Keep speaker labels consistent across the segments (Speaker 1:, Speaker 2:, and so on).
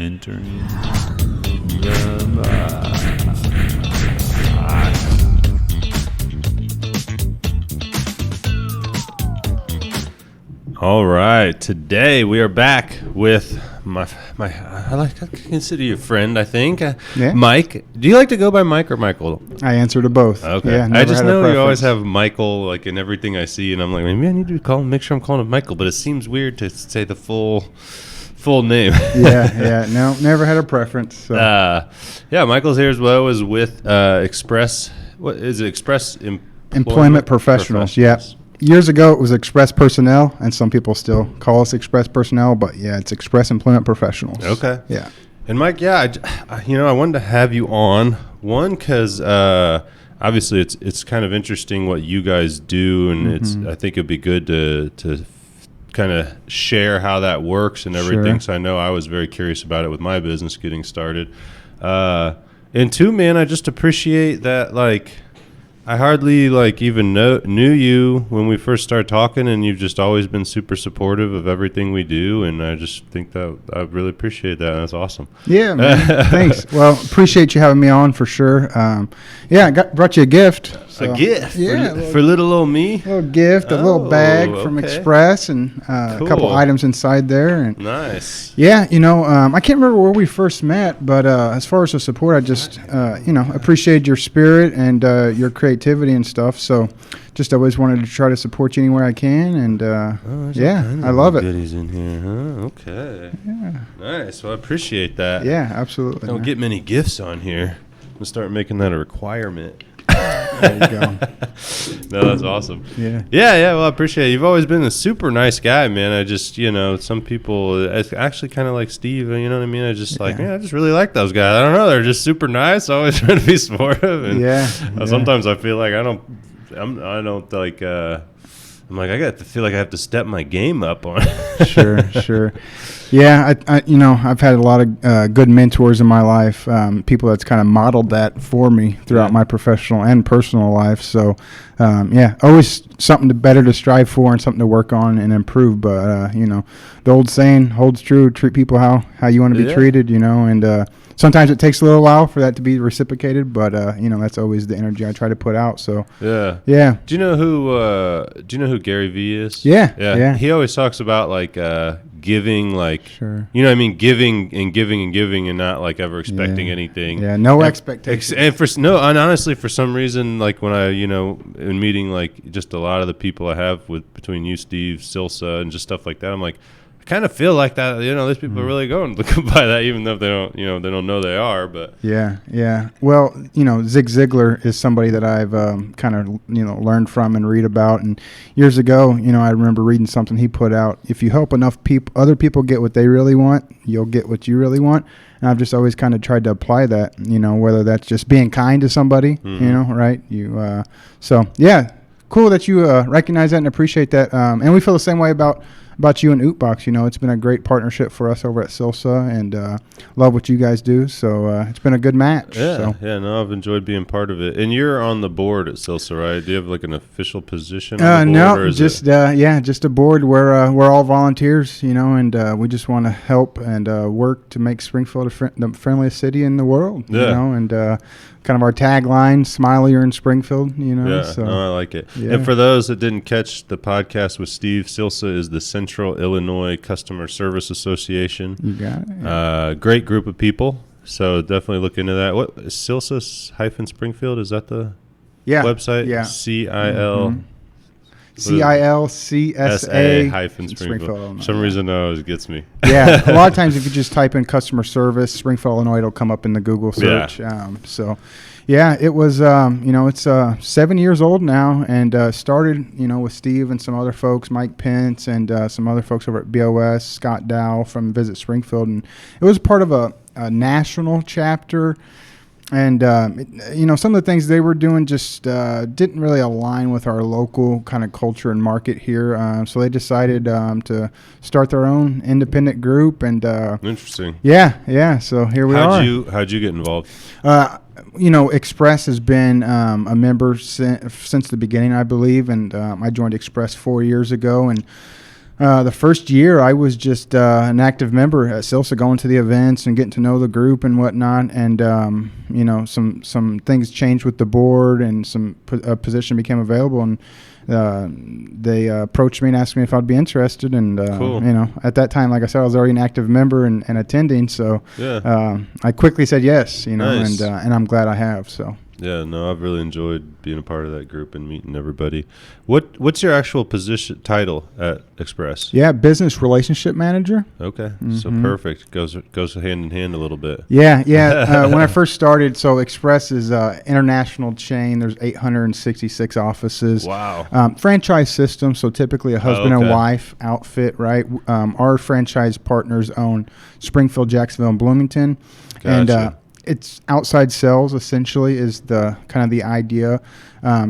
Speaker 1: Entering the box. All right, today we are back with I consider you a friend, I think.
Speaker 2: Yeah.
Speaker 1: Mike. Do you like to go by Mike or Michael?
Speaker 2: I answer to both.
Speaker 1: Okay.
Speaker 2: Yeah,
Speaker 1: I just know you always have Michael like in everything I see, and I'm like, maybe I need to make sure I'm calling him Michael, but it seems weird to say the full name.
Speaker 2: yeah. No, never had a preference. So.
Speaker 1: Yeah, Michael's here as well. Is with Express. What is it? Express
Speaker 2: Employment Professionals. Yeah. Years ago, it was Express Personnel, and some people still call us Express Personnel, but yeah, it's Express Employment Professionals.
Speaker 1: Okay.
Speaker 2: Yeah.
Speaker 1: And Mike, I wanted to have you on, one, because obviously it's kind of interesting what you guys do, and I think it'd be good to kind of share how that works and everything. Sure. So I know I was very curious about it with my business getting started. And two, man, I just appreciate that, like, I hardly even knew you when we first started talking, and you've just always been super supportive of everything we do, and I just think that I really appreciate that. That's awesome.
Speaker 2: Yeah, man. Thanks. Well, appreciate you having me on for sure. Brought you a gift. So.
Speaker 1: A gift?
Speaker 2: Yeah.
Speaker 1: For little old me?
Speaker 2: A little gift, a little bag from Express, and cool. A couple items inside there. And
Speaker 1: nice.
Speaker 2: Yeah, I can't remember where we first met, but as far as the support, I just, appreciate your spirit and your creativity and stuff. So just always wanted to try to support you anywhere I can. And I love it.
Speaker 1: Goodies in here, huh? Okay.
Speaker 2: Yeah.
Speaker 1: Nice. Well, I appreciate that.
Speaker 2: Yeah, absolutely.
Speaker 1: Don't get many gifts on here. I'm going to start making that a requirement.
Speaker 2: There you go.
Speaker 1: No, that's awesome.
Speaker 2: Yeah.
Speaker 1: Yeah. Well, I appreciate it. You've always been a super nice guy, man. I just, some people, it's actually kind of like Steve, you know what I mean? I just I just really like those guys. I don't know. They're just super nice. Always trying to be supportive. And sometimes I feel like I got to feel like I have to step my game up on it.
Speaker 2: Sure. Yeah, I've had a lot of good mentors in my life, people that's kind of modeled that for me throughout my professional and personal life. So, always something better to strive for and something to work on and improve. But, the old saying holds true, treat people how you want to be treated, and sometimes it takes a little while for that to be reciprocated, but that's always the energy I try to put out. So yeah.
Speaker 1: Do you know who Gary Vee is?
Speaker 2: Yeah.
Speaker 1: He always talks about giving,
Speaker 2: sure.
Speaker 1: You know what I mean, giving and not ever expecting anything.
Speaker 2: Yeah, no expectations.
Speaker 1: And honestly, for some reason, when I in meeting just a lot of the people I have between you, Steve, Silsa, and just stuff like that, I'm like, I kind of feel like that, these people are really going to by that, even though they don't know they are. But
Speaker 2: yeah. Well, Zig Ziglar is somebody that I've kind of learned from and read about. And years ago, I remember reading something he put out. If you help enough other people get what they really want, you'll get what you really want. And I've just always kind of tried to apply that. Whether that's just being kind to somebody, right? So yeah, cool that you recognize that and appreciate that. And we feel the same way about you and Ootbox. It's been a great partnership for us over at Silsa, and love what you guys do. So it's been a good match.
Speaker 1: I've enjoyed being part of it. And you're on the board at Silsa, right? Do you have an official position on the board?
Speaker 2: No, just a board where we're all volunteers, and we just want to help and work to make Springfield the friendliest city in the world. And kind of our tagline, "Smilier in Springfield."
Speaker 1: So, I like it. Yeah. And for those that didn't catch the podcast with Steve, Silsa is the Central Illinois Customer Service Association.
Speaker 2: You got it. Yeah.
Speaker 1: Great group of people. So definitely look into that. What is Silsa-Springfield? Is that the website?
Speaker 2: Yeah.
Speaker 1: CILCSA-Springfield. For some reason, that always gets me.
Speaker 2: Yeah, a lot of times if you just type in customer service, Springfield, Illinois, it'll come up in the Google search. Yeah. It was, it's 7 years old now, and started, with Steve and some other folks, Mike Pence, and some other folks over at BOS, Scott Dow from Visit Springfield. And it was part of a national chapter. And, some of the things they were doing just didn't really align with our local kind of culture and market here. So they decided to start their own independent group. And
Speaker 1: interesting.
Speaker 2: Yeah. So here we are.
Speaker 1: How'd you get involved?
Speaker 2: Express has been a member since the beginning, I believe. And I joined Express 4 years ago. And The first year, I was just an active member at SILSA, going to the events and getting to know the group and whatnot. And some things changed with the board, and a position became available, and they approached me and asked me if I'd be interested. And
Speaker 1: cool.
Speaker 2: At that time, like I said, I was already an active member and attending, so I quickly said yes.
Speaker 1: Nice.
Speaker 2: And I'm glad I have. So.
Speaker 1: Yeah, no, I've really enjoyed being a part of that group and meeting everybody. What's your actual title at Express?
Speaker 2: Yeah, business relationship manager.
Speaker 1: Okay, so perfect. Goes hand in hand a little bit.
Speaker 2: Yeah. When I first started, so Express is an international chain. There's 866 offices.
Speaker 1: Wow.
Speaker 2: Franchise system, so typically a husband and wife outfit, right? Our franchise partners own Springfield, Jacksonville, and Bloomington.
Speaker 1: Gotcha.
Speaker 2: And it's outside sales, essentially, is the kind of the idea.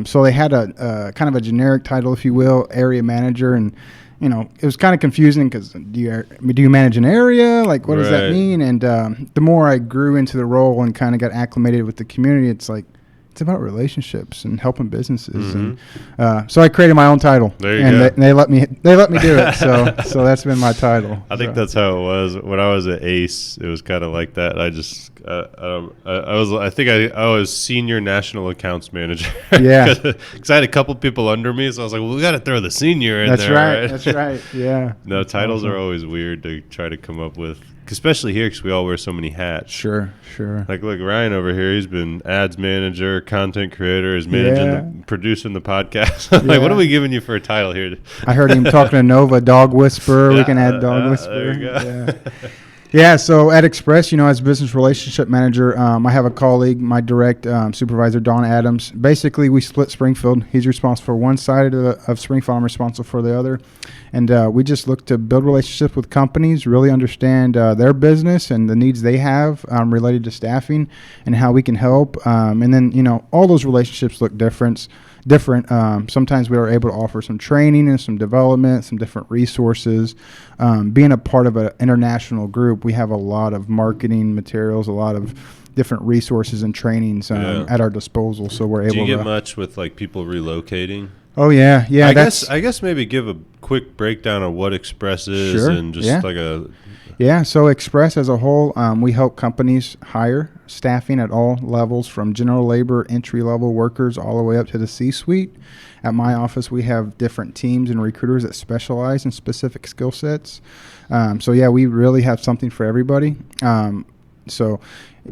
Speaker 2: So they had a kind of a generic title, if you will, area manager, and it was kind of confusing because do you manage an area? Like, what does that mean? And the more I grew into the role and kind of got acclimated with the community, it's like, it's about relationships and helping businesses. And so I created my own title.
Speaker 1: There you go.
Speaker 2: They let me do it. So that's been my title.
Speaker 1: I think that's how it was when I was at Ace. It was kind of like that. I just I was senior national accounts manager.
Speaker 2: Yeah,
Speaker 1: because I had a couple people under me, so I was like, well, we got to throw the senior in
Speaker 2: that's
Speaker 1: there.
Speaker 2: Right. That's right. Yeah.
Speaker 1: No, titles are always weird to try to come up with, especially here because we all wear so many hats.
Speaker 2: Sure.
Speaker 1: Like, look, Ryan over here, he's been ads manager, content creator, is managing, producing the podcast. Like, what are we giving you for a title here?
Speaker 2: I heard him talking to Nova, dog whisperer. We can add dog whisperer.
Speaker 1: There you go.
Speaker 2: Yeah, so at Express, as business relationship manager, I have a colleague, my direct supervisor, Don Adams. Basically, we split Springfield. He's responsible for one side of Springfield. I'm responsible for the other. And we just look to build relationships with companies, really understand their business and the needs they have related to staffing and how we can help. And then, all those relationships look different. Sometimes we are able to offer some training and some development, some different resources. Being a part of an international group, we have a lot of marketing materials, a lot of different resources and trainings at our disposal. So we're able to.
Speaker 1: Do you get much with like people relocating?
Speaker 2: Oh yeah.
Speaker 1: I guess maybe give a quick breakdown of what Express is and just like a.
Speaker 2: Yeah, so Express as a whole, we help companies hire staffing at all levels, from general labor, entry-level workers, all the way up to the C-suite. At my office, we have different teams and recruiters that specialize in specific skill sets. We really have something for everybody. So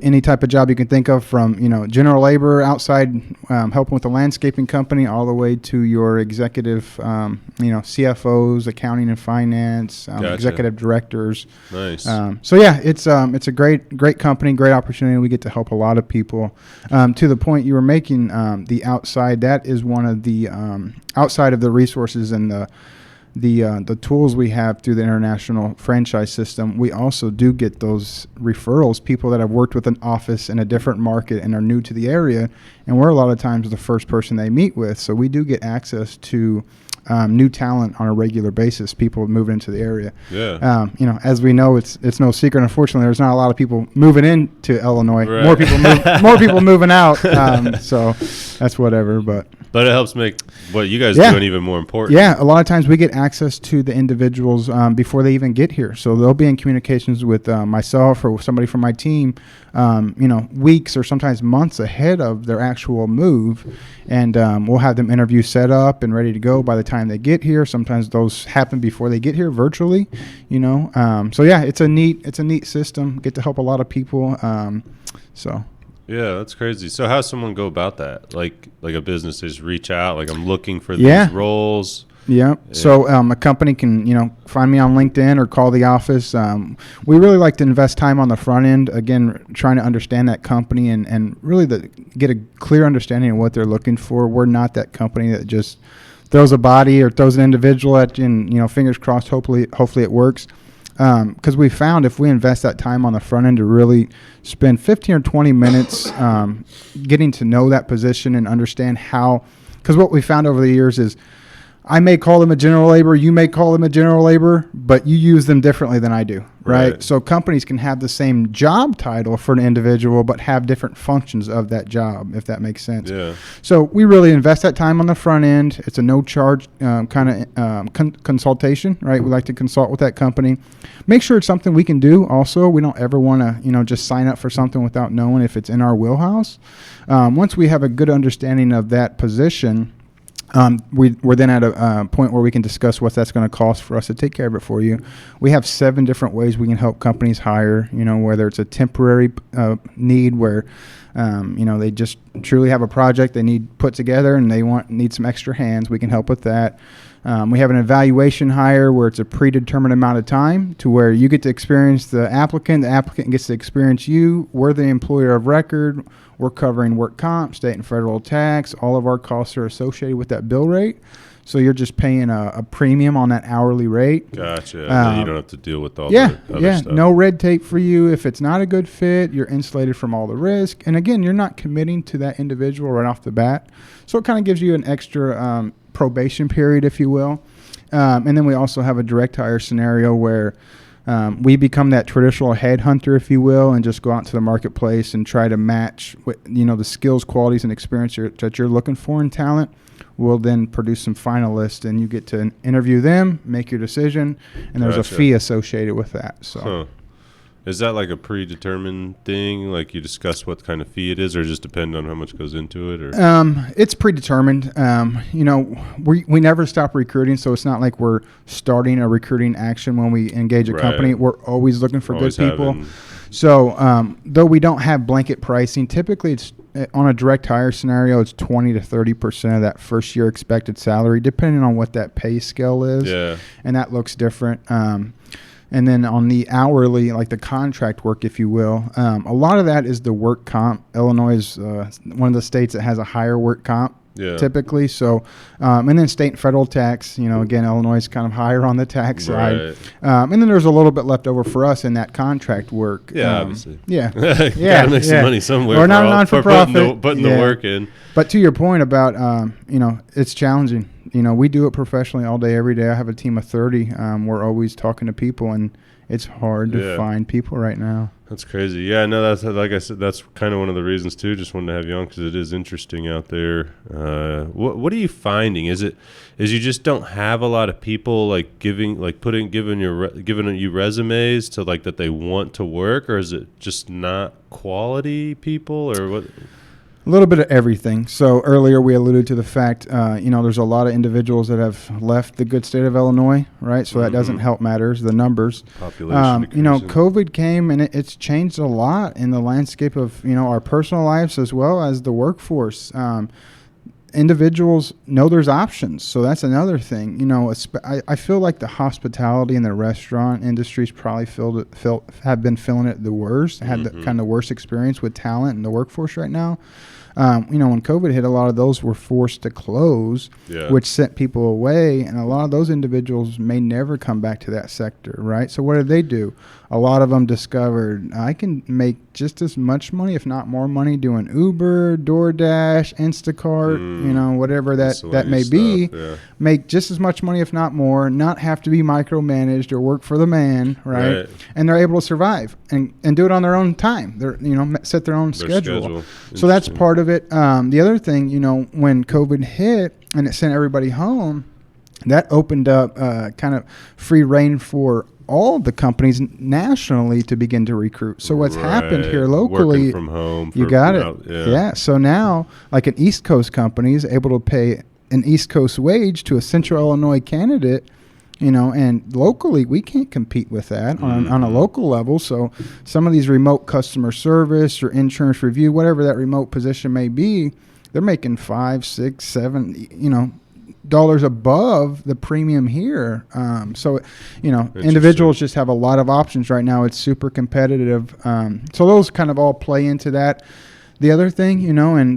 Speaker 2: any type of job you can think of, from general labor outside, helping with a landscaping company, all the way to your executive CFOs, accounting and finance,
Speaker 1: Gotcha.
Speaker 2: executive directors.
Speaker 1: Nice.
Speaker 2: It's a great company, great opportunity. We get to help a lot of people. To the point you were making, the outside, that is one of the outside of the resources and the tools we have through the international franchise system. We also do get those referrals, people that have worked with an office in a different market and are new to the area, and we're a lot of times the first person they meet with. So we do get access to new talent on a regular basis, people moving into the area.
Speaker 1: Yeah.
Speaker 2: As we know, it's no secret, unfortunately, there's not a lot of people moving into Illinois.
Speaker 1: Right.
Speaker 2: More people moving out. So that's whatever, but
Speaker 1: it helps make what you guys doing even more important.
Speaker 2: Yeah, a lot of times we get access to the individuals before they even get here. So they'll be in communications with myself or somebody from my team, weeks or sometimes months ahead of their actual move. And we'll have them interview set up and ready to go by the time they get here. Sometimes those happen before they get here virtually, it's a neat system. Get to help a lot of people.
Speaker 1: Yeah, that's crazy. So how does someone go about that? Like a business just reach out, like, I'm looking for these roles.
Speaker 2: Yeah. So a company can, find me on LinkedIn or call the office. We really like to invest time on the front end, again, trying to understand that company and really get a clear understanding of what they're looking for. We're not that company that just throws a body or throws an individual at you and, fingers crossed, hopefully it works. Because we found if we invest that time on the front end to really spend 15 or 20 minutes getting to know that position and understand how, because what we found over the years is I may call them a general labor, you may call them a general labor, but you use them differently than I do, right? So companies can have the same job title for an individual, but have different functions of that job, if that makes sense.
Speaker 1: Yeah.
Speaker 2: So we really invest that time on the front end. It's a no charge kind of consultation, right? We like to consult with that company. Make sure it's something we can do also. We don't ever want to, just sign up for something without knowing if it's in our wheelhouse. Once we have a good understanding of that position, we're then at a point where we can discuss what that's going to cost for us to take care of it for you. We have 7 different ways we can help companies hire, whether it's a temporary need where, they just truly have a project they need put together and they need some extra hands. We can help with that. We have an evaluation hire where it's a predetermined amount of time to where you get to experience the applicant gets to experience you. We're the employer of record. We're covering work comp, state and federal tax. All of our costs are associated with that bill rate. So you're just paying a premium on that hourly rate.
Speaker 1: Gotcha. You don't have to deal with all the other stuff.
Speaker 2: No red tape for you. If it's not a good fit, you're insulated from all the risk. And again, you're not committing to that individual right off the bat. So it kind of gives you an extra probation period, if you will. And then we also have a direct hire scenario where we become that traditional headhunter, if you will, and just go out to the marketplace and try to match the skills, qualities, and experience that you're looking for in talent. We'll then produce some finalists, and you get to interview them, make your decision, and there's a fee associated with that. So,
Speaker 1: is that like a predetermined thing? Like you discuss what kind of fee it is, or just depend on how much goes into it? Or
Speaker 2: it's predetermined. We never stop recruiting, so it's not like we're starting a recruiting action when we engage a company. We're always looking for good people. So though we don't have blanket pricing, typically it's on a direct hire scenario, it's 20 to 30% of that first year expected salary, depending on what that pay scale is. Yeah. And that looks different. And then on the hourly, like the contract work, if you will, a lot of that is the work comp. Illinois is one of the states that has a higher work comp. Yeah. Typically. So, and then state and federal tax, again, Illinois is kind of higher on the tax side. And then there's a little bit left over for us in that contract work.
Speaker 1: Yeah, obviously.
Speaker 2: Yeah.
Speaker 1: Gotta make some money somewhere.
Speaker 2: We're not non-for-profit.
Speaker 1: Putting the work in.
Speaker 2: But to your point about, it's challenging. We do it professionally all day, every day. I have a team of 30. We're always talking to people, and it's hard to find people right now.
Speaker 1: That's crazy. Yeah, no, that's like I said. That's kind of one of the reasons too. Just wanted to have you on because it is interesting out there. What are you finding? Is you just don't have a lot of people like giving you resumes to like that they want to work, or is it just not quality people, or what?
Speaker 2: A little bit of everything. So earlier we alluded to the fact, there's a lot of individuals that have left the good state of Illinois, right? So that doesn't help matters, the numbers.
Speaker 1: Population
Speaker 2: COVID came and it's changed a lot in the landscape of, our personal lives as well as the workforce. Individuals know there's options. So that's another thing. I feel like the hospitality and the restaurant industries probably have been feeling it the worst, had the kind of worst experience with talent in the workforce right now. When COVID hit, a lot of those were forced to close, which sent people away. And a lot of those individuals may never come back to that sector, right? So what did they do? A lot of them discovered I can make just as much money, if not more money, doing Uber, DoorDash, Instacart, whatever that may be. Yeah. Make just as much money, if not more, not have to be micromanaged or work for the man, right? And they're able to survive and do it on their own time. They're set their own schedule. So that's part of it. The other thing, when COVID hit and it sent everybody home, that opened up kind of free reign for all the companies nationally to begin to recruit. So what's happened here locally,
Speaker 1: working from home,
Speaker 2: you got it. Yeah. So now, like an East Coast company is able to pay an East Coast wage to a Central Illinois candidate, and locally we can't compete with that on a local level. So some of these remote customer service or insurance review, whatever that remote position may be, they're making $5, $6, $7, dollars above the premium here. So individuals just have a lot of options right now. It's super competitive. So those kind of all play into that. The other thing, and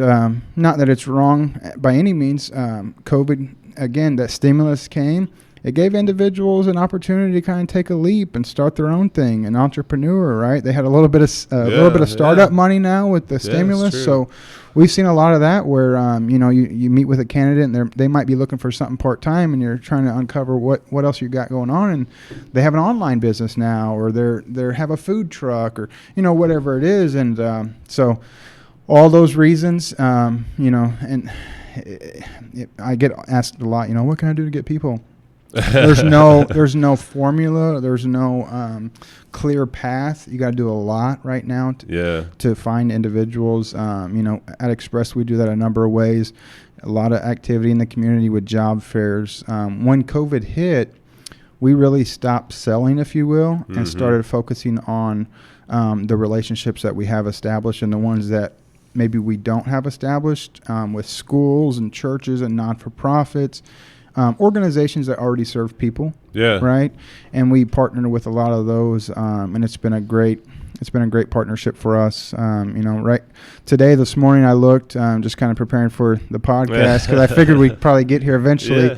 Speaker 2: not that it's wrong by any means, COVID, again, that stimulus came. it gave individuals an opportunity to kind of take a leap and start their own thing, an entrepreneur, right? They had a little bit of startup money now with the stimulus. So we've seen a lot of that where, you meet with a candidate and they might be looking for something part-time, and you're trying to uncover what else you got going on. And they have an online business now, or they have a food truck, or, whatever it is. And so all those reasons, and I get asked a lot, what can I do to get people? There's no formula. There's no clear path. You got to do a lot right now to find individuals. At Express, we do that a number of ways. A lot of activity in the community with job fairs. When COVID hit, we really stopped selling, if you will, and started focusing on the relationships that we have established and the ones that maybe we don't have established with schools and churches and not-for-profits. Organizations that already serve people, right? And we partner with a lot of those, and it's been a great partnership for us. Right today, this morning, I looked, just kind of preparing for the podcast because I figured we'd probably get here eventually.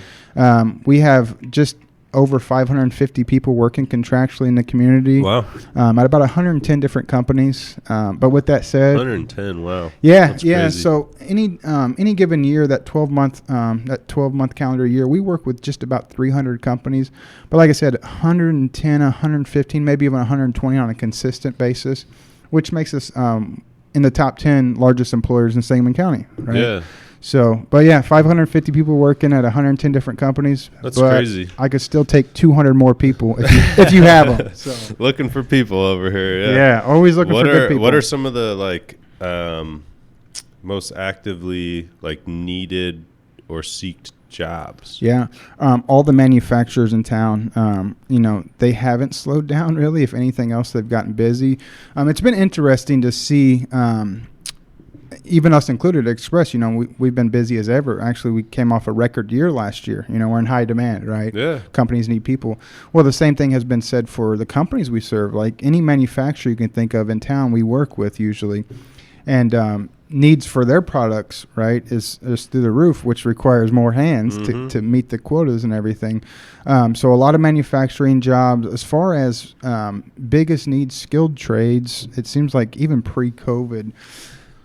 Speaker 2: We have just over 550 people working contractually in the community. Wow. At about 110 different companies. But with that said,
Speaker 1: 110. Wow.
Speaker 2: Yeah. That's crazy. So any given year, that 12-month calendar year, we work with just about 300 companies. But like I said, 110, 115, maybe even 120 on a consistent basis, which makes us in the top 10 largest employers in Sangamon County. Right? Yeah. So, but 550 people working at 110 different companies.
Speaker 1: That's crazy.
Speaker 2: I could still take 200 more people if you have them. So.
Speaker 1: Looking for people over here.
Speaker 2: Yeah, always looking for good people.
Speaker 1: What are some of the most actively needed or seeked jobs?
Speaker 2: Yeah, all the manufacturers in town, they haven't slowed down really. If anything else, they've gotten busy. It's been interesting to see. Even us included at Express, we've been busy as ever. Actually, we came off a record year last year. We're in high demand, right? Yeah. Companies need people. Well, the same thing has been said for the companies we serve. Like any manufacturer you can think of in town, we work with usually. And needs for their products, right, is through the roof, which requires more hands to meet the quotas and everything. So a lot of manufacturing jobs. As far as biggest needs, skilled trades, it seems like even pre-COVID,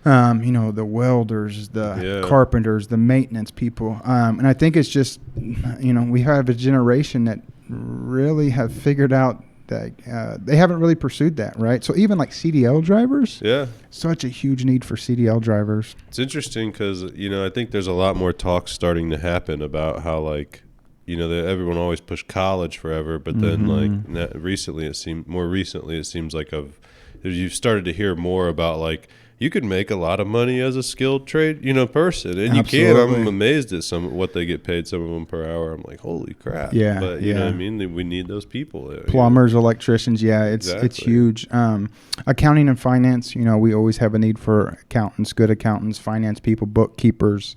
Speaker 2: the welders, the carpenters, the maintenance people. And I think it's just, we have a generation that really have figured out that they haven't really pursued that, right? So even like CDL drivers, such a huge need for CDL drivers.
Speaker 1: It's interesting because, I think there's a lot more talk starting to happen about how everyone always pushed college forever, but then recently it seems like you've started to hear more about you could make a lot of money as a skilled trade, person, and you can. I'm amazed at what they get paid. Some of them per hour. I'm like, holy crap! Yeah, but you know what I mean. We need those people.
Speaker 2: Plumbers, electricians. Yeah, it's huge. Accounting and finance. We always have a need for accountants, good accountants, finance people, bookkeepers.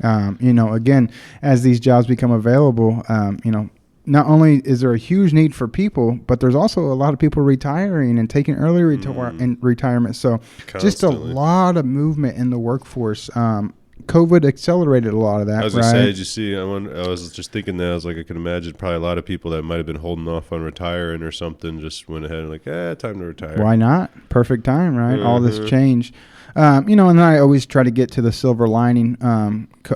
Speaker 2: Again, as these jobs become available, not only is there a huge need for people, but there's also a lot of people retiring and taking early retirement. So just a lot of movement in the workforce. COVID accelerated a lot of that.
Speaker 1: I was going to say, did you see, I was just thinking that, I was like, I can imagine probably a lot of people that might have been holding off on retiring or something just went ahead and time to retire.
Speaker 2: Why not? Perfect time, right? All this change. And I always try to get to the silver lining.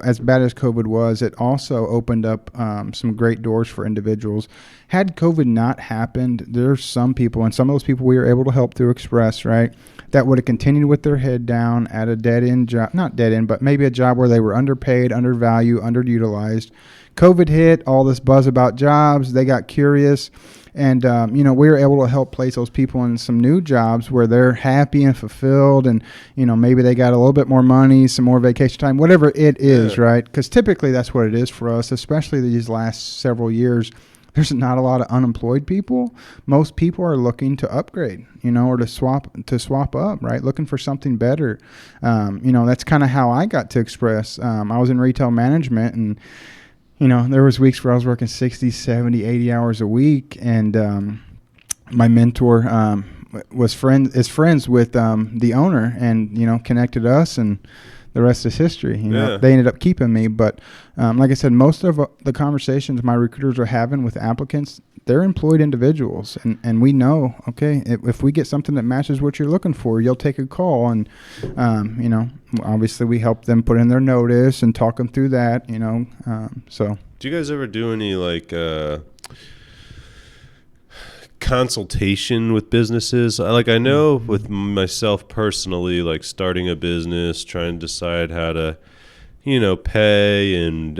Speaker 2: As bad as COVID was, it also opened up some great doors for individuals. Had COVID not happened, there's some people, and some of those people we were able to help through Express, right, that would have continued with their head down at a dead-end job, not dead-end, but maybe a job where they were underpaid, undervalued, underutilized. COVID hit, all this buzz about jobs, they got curious. And, we were able to help place those people in some new jobs where they're happy and fulfilled and, maybe they got a little bit more money, some more vacation time, whatever it is, right? Because typically that's what it is for us, especially these last several years. There's not a lot of unemployed people. Most people are looking to upgrade, or to swap up, right? Looking for something better. That's kind of how I got to Express. I was in retail management and, there was weeks where I was working 60, 70, 80 hours a week. And my mentor is friends with the owner and, connected us. And the rest is history. They ended up keeping me. But like I said, most of the conversations my recruiters are having with applicants, they're employed individuals. And we know, okay, if we get something that matches what you're looking for, you'll take a call. And, obviously we help them put in their notice and talk them through that, so.
Speaker 1: Do you guys ever do any consultation with businesses? I know with myself personally, like starting a business, trying to decide how to, pay and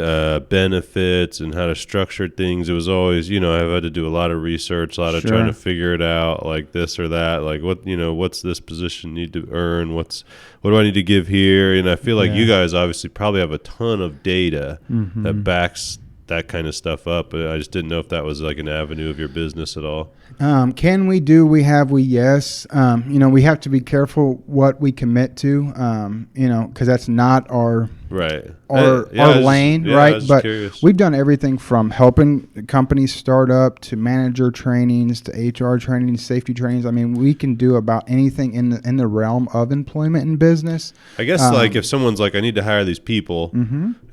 Speaker 1: benefits and how to structure things. It was always, I've had to do a lot of research, a lot of trying to figure it out, like this or that, like what's this position need to earn? What do I need to give here? And I feel like you guys obviously probably have a ton of data that backs that kind of stuff up. I just didn't know if that was like an avenue of your business at all.
Speaker 2: Can we do? Yes. We have to be careful what we commit to, because that's not our lane, right? But curious. We've done everything from helping companies start up to manager trainings to HR trainings, safety trainings. I mean, we can do about anything in the realm of employment and business.
Speaker 1: I guess if someone's like, I need to hire these people,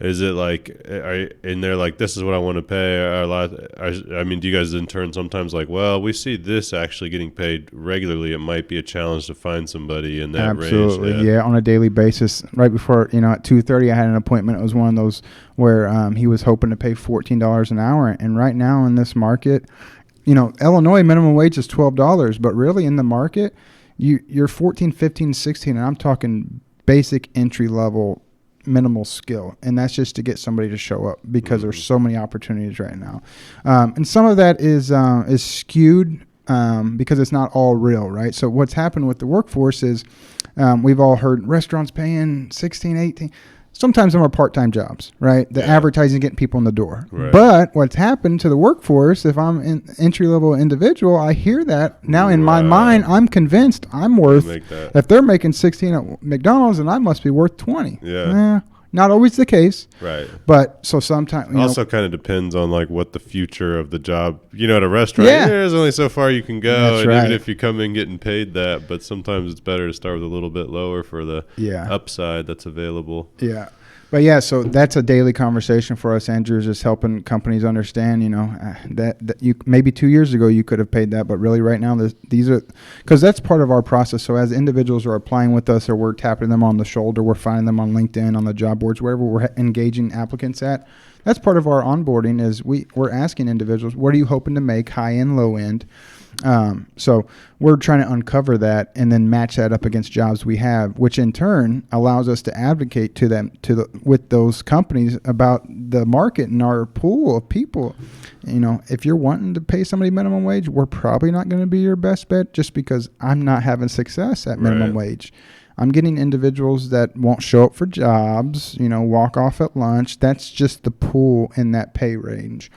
Speaker 1: is it like, and they're like, this is what I want to pay? I mean, do you guys in turn sometimes like, well, we see this actually getting paid regularly. It might be a challenge to find somebody in that range.
Speaker 2: Absolutely, yeah, on a daily basis. Right before, at 2:30, I had an appointment. It was one of those where he was hoping to pay $14 an hour. And right now in this market, Illinois minimum wage is $12, but really in the market, you're 14, 15, 16, and I'm talking basic entry level minimal skill, and that's just to get somebody to show up because there's so many opportunities right now, and some of that is skewed because it's not all real, right? So what's happened with the workforce is we've all heard restaurants paying 16, 18. Sometimes them are part-time jobs, right? The advertising getting people in the door. Right. But what's happened to the workforce, if I'm an entry-level individual, I hear that. Now in my mind, I'm convinced I'm worth, if they're making 16 at McDonald's, then I must be worth 20. Yeah. Not always the case. Right. But so sometimes.
Speaker 1: Also kind of depends on like what the future of the job, at a restaurant, there's only so far you can go. That's right. Even if you come in getting paid that, but sometimes it's better to start with a little bit lower for the upside that's available.
Speaker 2: Yeah. But so that's a daily conversation for us, Andrew, is just helping companies understand, that you maybe 2 years ago you could have paid that, but really right now these are, because that's part of our process. So as individuals are applying with us, or we're tapping them on the shoulder, we're finding them on LinkedIn, on the job boards, wherever we're engaging applicants at. That's part of our onboarding is we're asking individuals, what are you hoping to make, high end, low end? So we're trying to uncover that and then match that up against jobs we have, which in turn allows us to advocate to them with those companies about the market and our pool of people. If you're wanting to pay somebody minimum wage, we're probably not going to be your best bet just because I'm not having success at minimum wage. I'm getting individuals that won't show up for jobs, walk off at lunch. That's just the pool in that pay range.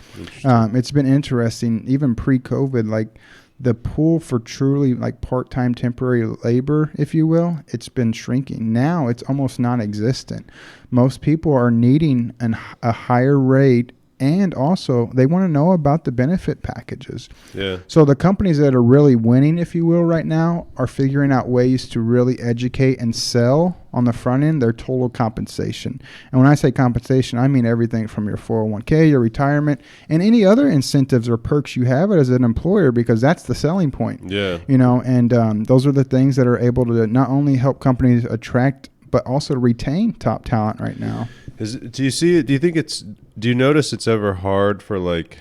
Speaker 2: It's been interesting, even pre-COVID, like the pool for truly like part-time temporary labor, if you will, it's been shrinking. Now it's almost non-existent. Most people are needing a higher rate, and also they want to know about the benefit packages. Yeah. So the companies that are really winning, if you will, right now are figuring out ways to really educate and sell on the front end their total compensation. And when I say compensation, I mean everything from your 401k, your retirement, and any other incentives or perks you have as an employer, because that's the selling point. Yeah. And those are the things that are able to not only help companies attract but also retain top talent right now.
Speaker 1: Do you notice it's ever hard for like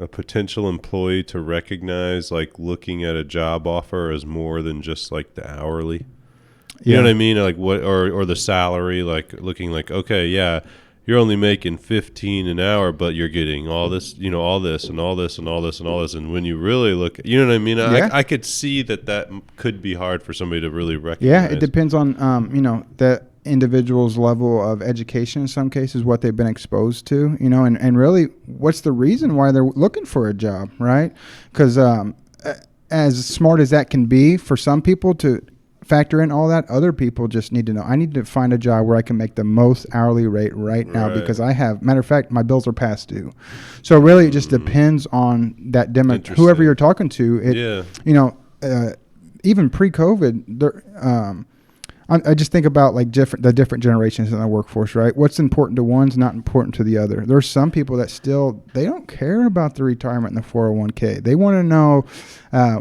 Speaker 1: a potential employee to recognize like looking at a job offer as more than just like the hourly? You know what I mean? Like what, or the salary, like looking like, okay, yeah, you're only making 15 an hour, but you're getting all this, all this and all this and all this and all this. And when you really look, you know what I mean? I could see that could be hard for somebody to really recognize.
Speaker 2: Yeah, it depends on, the individual's level of education in some cases, what they've been exposed to, and really what's the reason why they're looking for a job, right? Because as smart as that can be for some people to factor in all that, other people just need to know, I need to find a job where I can make the most hourly rate right now because matter of fact, my bills are past due. So really it just depends on that demo, whoever you're talking to. Even pre-COVID, I just think about like the different generations in the workforce, right? What's important to one's not important to the other. There's some people that still, they don't care about the retirement and the 401k. They want to know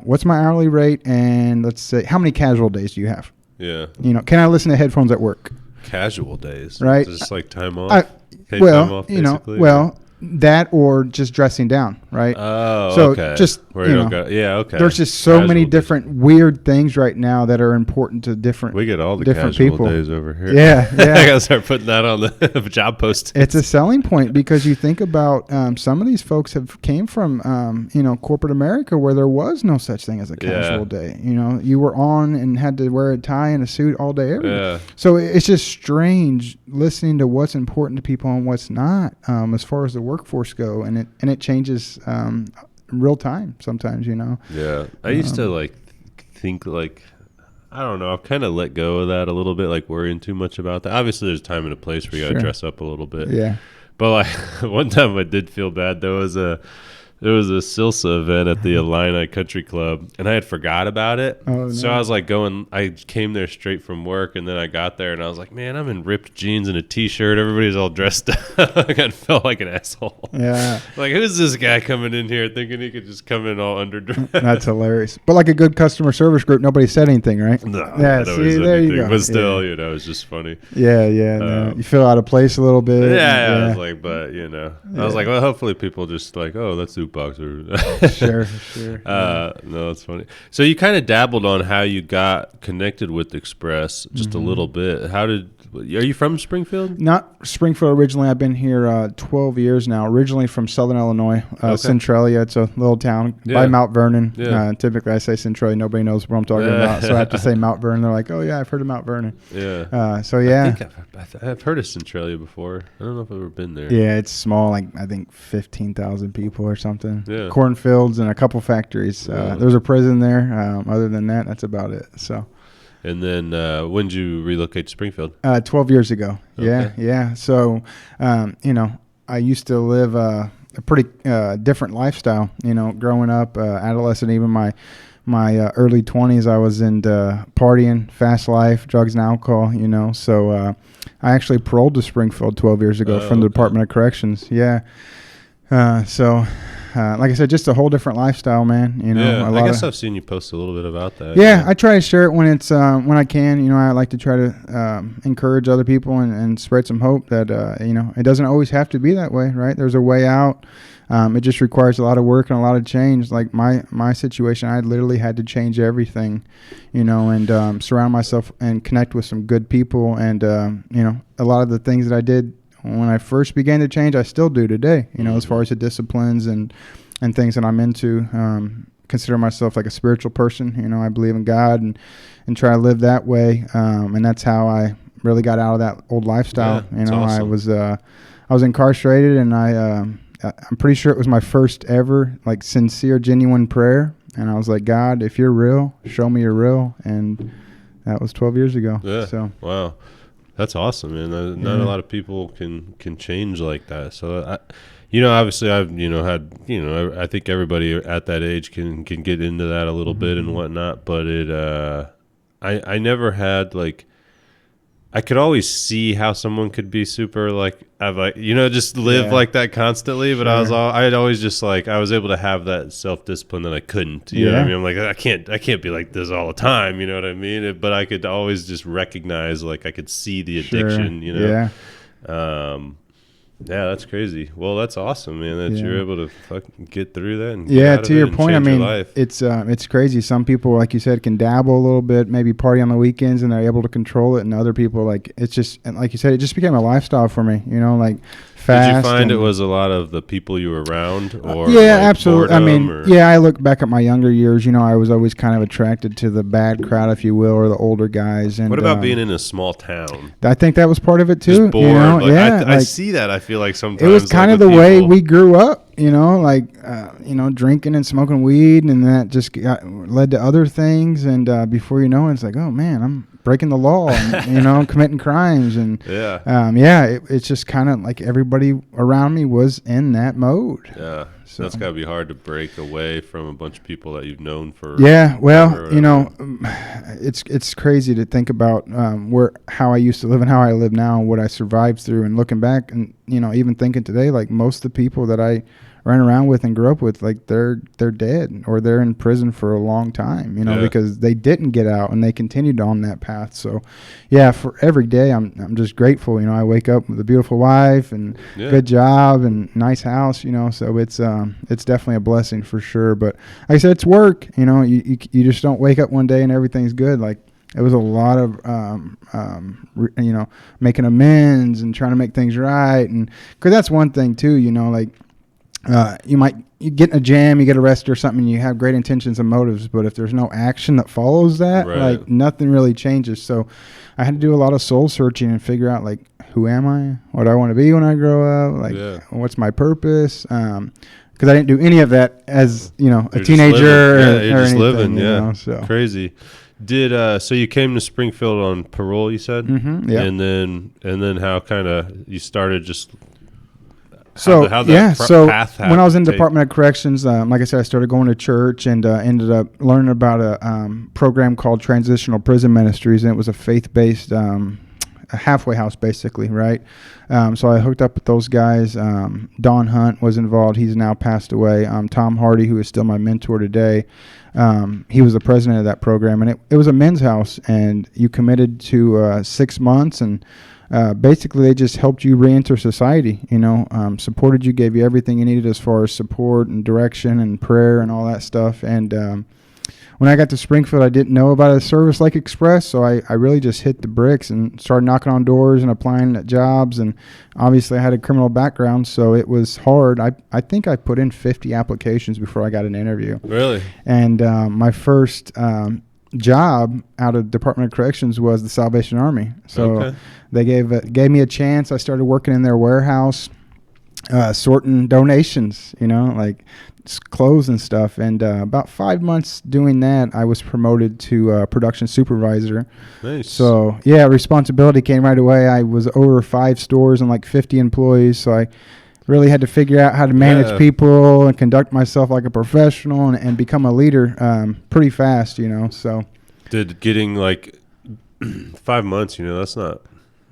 Speaker 2: what's my hourly rate, and let's say how many casual days do you have?
Speaker 1: Yeah.
Speaker 2: You know, can I listen to headphones at work?
Speaker 1: Casual days,
Speaker 2: right?
Speaker 1: Just like time off. Time off,
Speaker 2: you know, well. That or just dressing down, right?
Speaker 1: Oh,
Speaker 2: so
Speaker 1: okay.
Speaker 2: Just
Speaker 1: where you don't go. Yeah, okay.
Speaker 2: There's just so many different weird things right now that are important to different.
Speaker 1: We get all the
Speaker 2: different
Speaker 1: casual
Speaker 2: people.
Speaker 1: days over here.
Speaker 2: Yeah, yeah.
Speaker 1: I gotta start putting that on the job post.
Speaker 2: It's a selling point because you think about some of these folks have came from corporate America where there was no such thing as a casual day. You know, you were on and had to wear a tie and a suit all day every day. So it's just strange listening to what's important to people and what's not as far as the workforce go, and it changes real time sometimes, you know.
Speaker 1: Yeah, I used to think I don't know, I've kind of let go of that a little bit, like worrying too much about that. Obviously there's time and a place where you gotta dress up a little bit.
Speaker 2: Yeah,
Speaker 1: but like one time I did feel bad. There was a Silsa event at the Illini Country Club, and I had forgot about it.
Speaker 2: Oh,
Speaker 1: so
Speaker 2: no.
Speaker 1: I was like I came there straight from work, and then I got there, and I was like, man, I'm in ripped jeans and a T-shirt. Everybody's all dressed up. I felt like an asshole.
Speaker 2: Yeah.
Speaker 1: Like, who's this guy coming in here thinking he could just come in all underdressed?
Speaker 2: That's hilarious. But like a good customer service group, nobody said anything, right?
Speaker 1: No,
Speaker 2: yeah, see, there you go.
Speaker 1: But still, it's just funny.
Speaker 2: Yeah, no. You feel out of place a little bit.
Speaker 1: Yeah, I was like, but, I was like, well, hopefully people just like, oh, that's Jukebox or
Speaker 2: Sure.
Speaker 1: No, that's funny. So you kind of dabbled on how you got connected with Express just a little bit. Are you from Springfield?
Speaker 2: Not Springfield originally. I've been here 12 years now. Originally from Southern Illinois, Centralia. It's a little town by Mount Vernon. Yeah. Typically I say Centralia. Nobody knows what I'm talking about. So I have to say Mount Vernon. They're like, oh, yeah, I've heard of Mount Vernon.
Speaker 1: Yeah.
Speaker 2: So, yeah.
Speaker 1: I think I've heard of Centralia before. I don't know if I've ever been there.
Speaker 2: Yeah, it's small, like I think 15,000 people or something.
Speaker 1: Yeah.
Speaker 2: Cornfields and a couple factories. There's a prison there. Other than that, that's about it. So.
Speaker 1: And then when did you relocate to Springfield?
Speaker 2: 12 years ago.
Speaker 1: Okay.
Speaker 2: Yeah. So, I used to live a pretty different lifestyle, growing up, adolescent, even my early 20s, I was into partying, fast life, drugs and alcohol, So I actually paroled to Springfield 12 years ago from the Department of Corrections. Yeah. Like I said, just a whole different lifestyle, man.
Speaker 1: I guess I've seen you post a little bit about that.
Speaker 2: Yeah, I try to share it when it's when I can. I like to try to encourage other people and spread some hope that it doesn't always have to be that way, right? There's a way out. It just requires a lot of work and a lot of change. Like my situation, I literally had to change everything, and surround myself and connect with some good people. And a lot of the things that I did when I first began to change, I still do today, as far as the disciplines and things that I'm into. Consider myself like a spiritual person. I believe in God and try to live that way. And that's how I really got out of that old lifestyle.
Speaker 1: Yeah, awesome.
Speaker 2: I was incarcerated, and I'm pretty sure it was my first ever like sincere, genuine prayer. And I was like, God, if you're real, show me you're real. And that was 12 years ago.
Speaker 1: Yeah.
Speaker 2: So
Speaker 1: wow. That's awesome, man. Not a lot of people can change like that. So, obviously I've, had, I think everybody at that age can get into that a little bit and whatnot. But I never had I could always see how someone could be super just live like that constantly. But sure. I'd always just I was able to have that self-discipline that I couldn't. You know what I mean? I'm like, I can't be like this all the time. You know what I mean? But I could always just recognize, I could see the addiction.
Speaker 2: Sure.
Speaker 1: Yeah. Yeah, that's crazy. Well, that's awesome, man, that you're able to fucking get through that. And
Speaker 2: to your point, I mean, it's crazy. Some people, like you said, can dabble a little bit, maybe party on the weekends, and they're able to control it. And other people, it's just, and like you said, it just became a lifestyle for me, fast.
Speaker 1: Did you find it was a lot of the people you were around? Or
Speaker 2: absolutely. I mean, I look back at my younger years, I was always kind of attracted to the bad crowd, if you will, or the older guys. And
Speaker 1: what about being in a small town?
Speaker 2: I think that was part of it too.
Speaker 1: Just bored. I see that. I feel like sometimes
Speaker 2: it was kind of the way we grew up, drinking and smoking weed, and that just led to other things. And before you know it, it's like, oh man, I'm breaking the law, and, committing crimes. And it's just kind of like everybody around me was in that mode.
Speaker 1: Yeah.
Speaker 2: So
Speaker 1: that's got to be hard to break away from a bunch of people that you've known for.
Speaker 2: Yeah, well, it's crazy to think about how I used to live and how I live now, what I survived through, and looking back, and even thinking today, like most of the people that I ran around with and grew up with, like they're dead or they're in prison for a long time, because they didn't get out and they continued on that path. So, yeah, for every day I'm just grateful. I wake up with a beautiful wife and good job and nice house. So it's definitely a blessing for sure. But like I said, it's work. You just don't wake up one day and everything's good. Like it was a lot of making amends and trying to make things right, and because that's one thing too. You get in a jam, you get arrested or something, and you have great intentions and motives, but if there's no action that follows that, like nothing really changes. So I had to do a lot of soul searching and figure out, like, who am I? What do I want to be when I grow up? Like, what's my purpose? Because I didn't do any of that as, a teenager or anything.
Speaker 1: Living,
Speaker 2: so.
Speaker 1: Crazy. Did so you came to Springfield on parole, you said?
Speaker 2: Mm-hmm, yeah.
Speaker 1: And then how kind of you started just...
Speaker 2: So when I was in the Department of Corrections, like I said, I started going to church and ended up learning about a program called Transitional Prison Ministries, and it was a faith-based a halfway house, basically, right? So I hooked up with those guys. Don Hunt was involved. He's now passed away. Tom Hardy, who is still my mentor today, he was the president of that program, and it was a men's house, and you committed to 6 months, and basically they just helped you re-enter society, supported you, gave you everything you needed as far as support and direction and prayer and all that stuff. And when I got to Springfield, I didn't know about a service like Express, so I really just hit the bricks and started knocking on doors and applying at jobs. And obviously I had a criminal background, so it was hard. I think I put in 50 applications before I got an interview.
Speaker 1: Really?
Speaker 2: And my first job out of Department of Corrections was the Salvation Army. So they gave me a chance. I started working in their warehouse, sorting donations, like clothes and stuff. And about 5 months doing that, I was promoted to production supervisor.
Speaker 1: Nice.
Speaker 2: So responsibility came right away. I was over 5 stores and like 50 employees. So I really had to figure out how to manage people and conduct myself like a professional and become a leader pretty fast, So
Speaker 1: did getting like 5 months,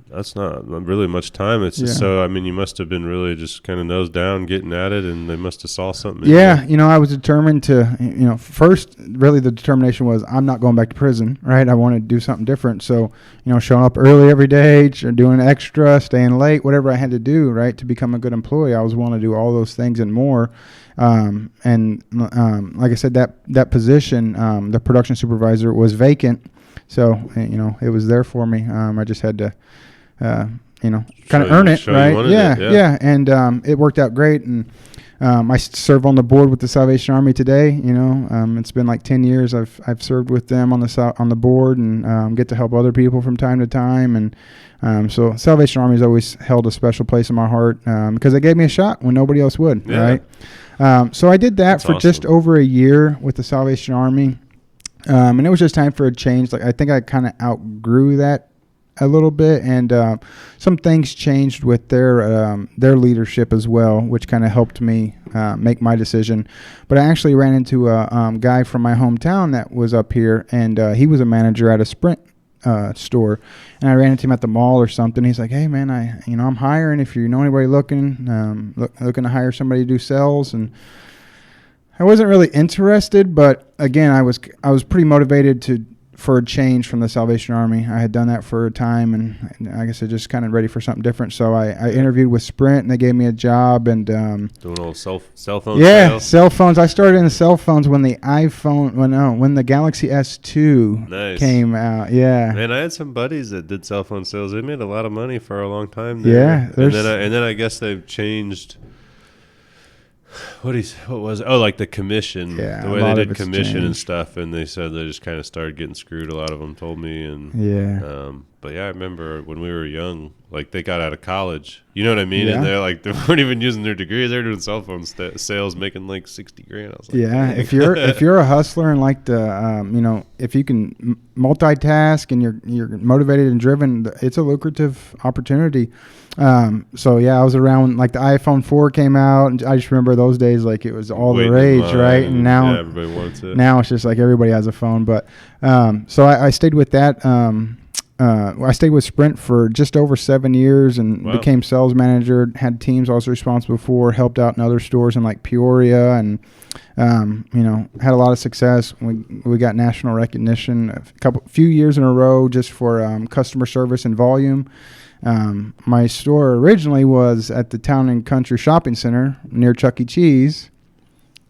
Speaker 1: that's not really much time. It's just so, you must have been really just kind of nose down getting at it, and they must have saw something.
Speaker 2: I was determined to, first, really the determination was I'm not going back to prison, right? I wanted to do something different. So, showing up early every day, doing extra, staying late, whatever I had to do, right, to become a good employee, I was willing to do all those things and more. Like I said, that position, the production supervisor, was vacant. So, it was there for me. I just had to... kind of earn it, right? And it worked out great, and I serve on the board with the Salvation Army today. It's been like 10 years I've served with them on the board, and get to help other people from time to time. And so Salvation Army has always held a special place in my heart because they gave me a shot when nobody else would, right? So I did that. That's for awesome. Just over a year with the Salvation Army, and it was just time for a change. Like I think I kind of outgrew that a little bit, and some things changed with their leadership as well, which kind of helped me make my decision. But I actually ran into a guy from my hometown that was up here, and he was a manager at a Sprint store, and I ran into him at the mall or something. He's like, "Hey man, I'm hiring. If you know anybody looking to hire somebody to do sales." And I wasn't really interested, but again, I was pretty motivated for a change from the Salvation Army. I had done that for a time, and like I said, just kind of ready for something different. So I interviewed with Sprint, and they gave me a job. And
Speaker 1: doing all cell phone
Speaker 2: sales? Cell phones. I started in the cell phones when the when the Galaxy S2 came out. Yeah,
Speaker 1: man, I had some buddies that did cell phone sales. They made a lot of money for a long time there. Yeah, and then I guess they've changed. What was it? Oh, like the commission, the way they did commission and stuff, and they said they just kind of started getting screwed. A lot of them told me, and But yeah, I remember when we were young, like they got out of college. You know what I mean?
Speaker 2: Yeah.
Speaker 1: And they're like, they weren't even using their degrees. They're doing cell phone sales, making like $60,000. I was like,
Speaker 2: Yeah,
Speaker 1: dang.
Speaker 2: if you're a hustler and like to, if you can multitask and you're motivated and driven, it's a lucrative opportunity. So yeah, I was around when like the iPhone 4 came out, and I just remember those days like it was all the rage, right? And now
Speaker 1: everybody wants it.
Speaker 2: Now it's just like everybody has a phone. But so I stayed with that. I stayed with Sprint for just over 7 years and became sales manager, had teams I was responsible for, helped out in other stores in like Peoria, and had a lot of success. We got national recognition few years in a row just for customer service and volume. My store originally was at the Town and Country Shopping Center near Chuck E. Cheese.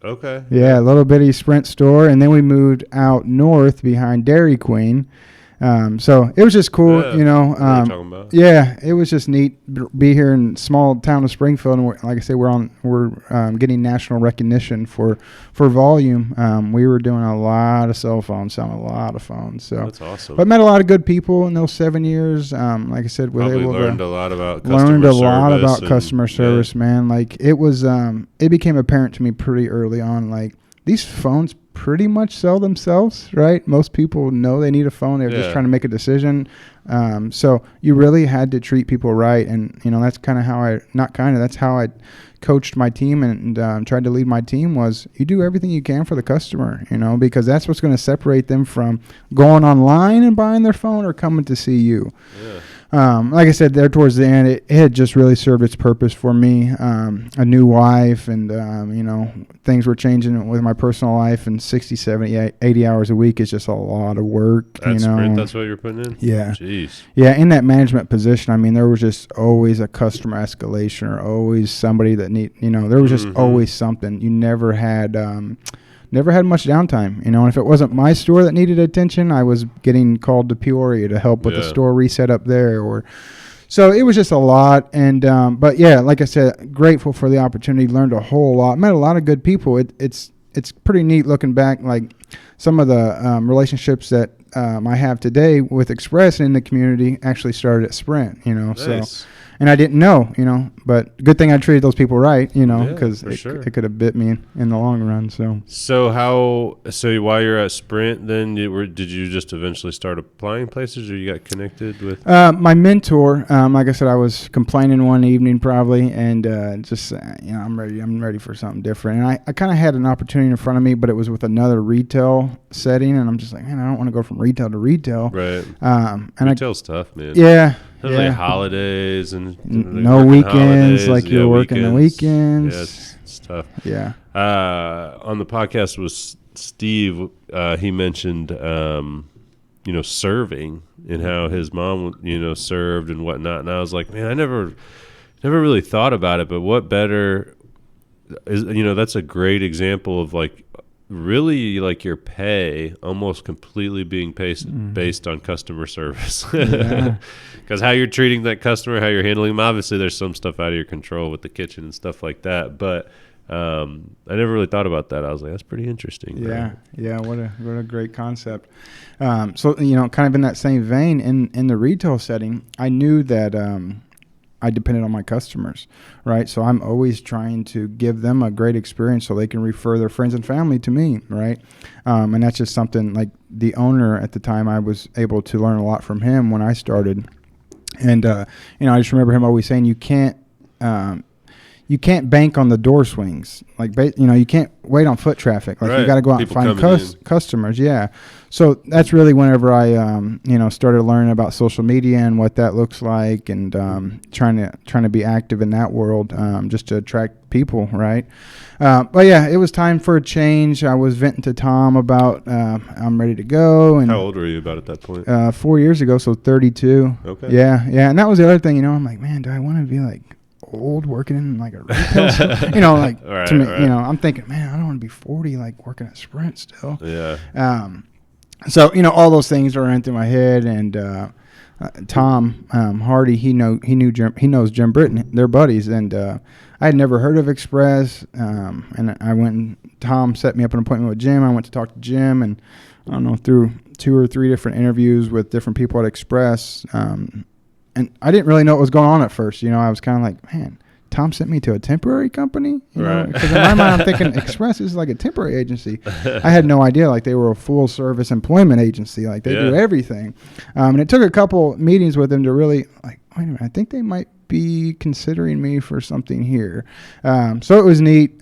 Speaker 1: Okay.
Speaker 2: Yeah, a little bitty Sprint store, and then we moved out north behind Dairy Queen. So it was just cool, Yeah, it was just neat be here in small town of Springfield, and like I say, we're getting national recognition for volume. We were doing a lot of cell phones, selling a lot of phones. So
Speaker 1: that's awesome.
Speaker 2: But met a lot of good people in those 7 years. Like I said,
Speaker 1: learned a lot about
Speaker 2: customer service, man. Like it was, it became apparent to me pretty early on, like these phones pretty much sell themselves, right? Most people know they need a phone. They're just trying to make a decision. So you really had to treat people right. And, that's kind of how that's how I coached my team and tried to lead my team was you do everything you can for the customer, because that's what's going to separate them from going online and buying their phone or coming to see you. Yeah. Like I said, there towards the end, it had just really served its purpose for me. A new wife and, things were changing with my personal life, and 60, 70, 80 hours a week is just a lot of work.
Speaker 1: Sprint, that's what you're putting in?
Speaker 2: Yeah.
Speaker 1: Jeez.
Speaker 2: Yeah, in that management position, there was just always a customer escalation or always somebody that there was just always something. You never had much downtime, and if it wasn't my store that needed attention, I was getting called to Peoria to help with the store reset up there, so it was just a lot. And but yeah, like I said, grateful for the opportunity, learned a whole lot, met a lot of good people. It's pretty neat looking back, like some of the relationships that I have today with Express in the community actually started at Sprint,
Speaker 1: Nice.
Speaker 2: So. And I didn't know, but good thing I treated those people right, because it could have bit me in the long run. So
Speaker 1: while you're at Sprint, then did you just eventually start applying places, or you got connected with?
Speaker 2: My mentor, like I said, I was complaining one evening probably, and I'm ready for something different. And I kind of had an opportunity in front of me, but it was with another retail setting, and I'm just like, man, I don't want to go from retail to retail.
Speaker 1: Right.
Speaker 2: And
Speaker 1: retail's tough, man.
Speaker 2: Yeah.
Speaker 1: Like holidays and
Speaker 2: no weekends, like you're working the weekends.
Speaker 1: Yeah, it's tough.
Speaker 2: Yeah.
Speaker 1: On the podcast with Steve, he mentioned, serving and how his mom, served and whatnot. And I was like, man, I never really thought about it. But what better is, that's a great example of like really like your pay almost completely being based on customer service. Because how you're treating that customer, how you're handling them, obviously there's some stuff out of your control with the kitchen and stuff like that, but I never really thought about that. I was like, that's pretty interesting.
Speaker 2: Yeah, what a great concept. So kind of in that same vein, in the retail setting, I knew that I depended on my customers, right? So I'm always trying to give them a great experience so they can refer their friends and family to me, right? And that's just something like the owner at the time, I was able to learn a lot from him when I started. And, I just remember him always saying, you can't bank on the door swings. Like, you can't wait on foot traffic. Like, you got to go out and find customers. Yeah. So that's really whenever I, started learning about social media and what that looks like, and trying to be active in that world, just to attract people, right? But yeah, it was time for a change. I was venting to Tom about I'm ready to go. And
Speaker 1: how old were you about at that point?
Speaker 2: 4 years ago, so 32.
Speaker 1: Okay.
Speaker 2: Yeah, and that was the other thing. I'm like, man, do I want to be like old working in like a retail store?
Speaker 1: Right,
Speaker 2: to me,
Speaker 1: right.
Speaker 2: I'm thinking, man, I don't want to be 40 like working at Sprint still.
Speaker 1: Yeah.
Speaker 2: So all those things are running through my head, and Tom Hardy, he knows Jim Britton, they're buddies, and I had never heard of Express, and I went and Tom set me up an appointment with Jim. I went to talk to Jim, and I don't know, through 2 or 3 different interviews with different people at Express. And I didn't really know what was going on at first. I was kind of like, man, Tom sent me to a temporary company, know, because in my mind I'm thinking Express is like a temporary agency. I had no idea, like they were a full service employment agency, like they do everything. And it took a couple meetings with them to really like, wait a minute, I think they might be considering me for something here. So it was neat.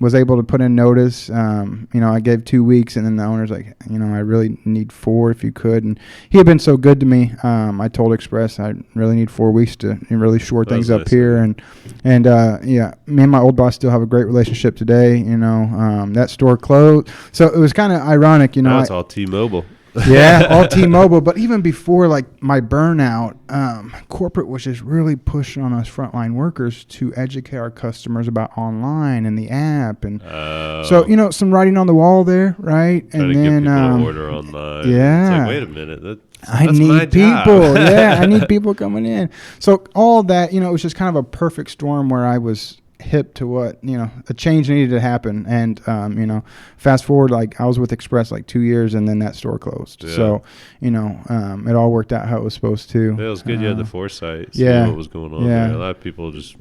Speaker 2: Was able to put in notice. I gave 2 weeks, and then the owner's like, I really need 4 if you could. And he had been so good to me. I told Express I really need 4 weeks to really shore things up here. And me and my old boss still have a great relationship today. That store closed, so it was kind of ironic.
Speaker 1: Now it's all T-Mobile.
Speaker 2: Yeah, all T-Mobile. But even before like my burnout, corporate was just really pushing on us frontline workers to educate our customers about online and the app, and so some writing on the wall there, right?
Speaker 1: Trying
Speaker 2: and
Speaker 1: to
Speaker 2: then
Speaker 1: get people to order online.
Speaker 2: Yeah,
Speaker 1: it's like, wait a minute,
Speaker 2: I need people. Yeah, I need people coming in. So all that, it was just kind of a perfect storm where I was hip to what a change needed to happen. And fast forward, like I was with Express like 2 years, and then that store closed. So it all worked out how it was supposed to.
Speaker 1: It was good you had the foresight, see what was going on there. A lot of people just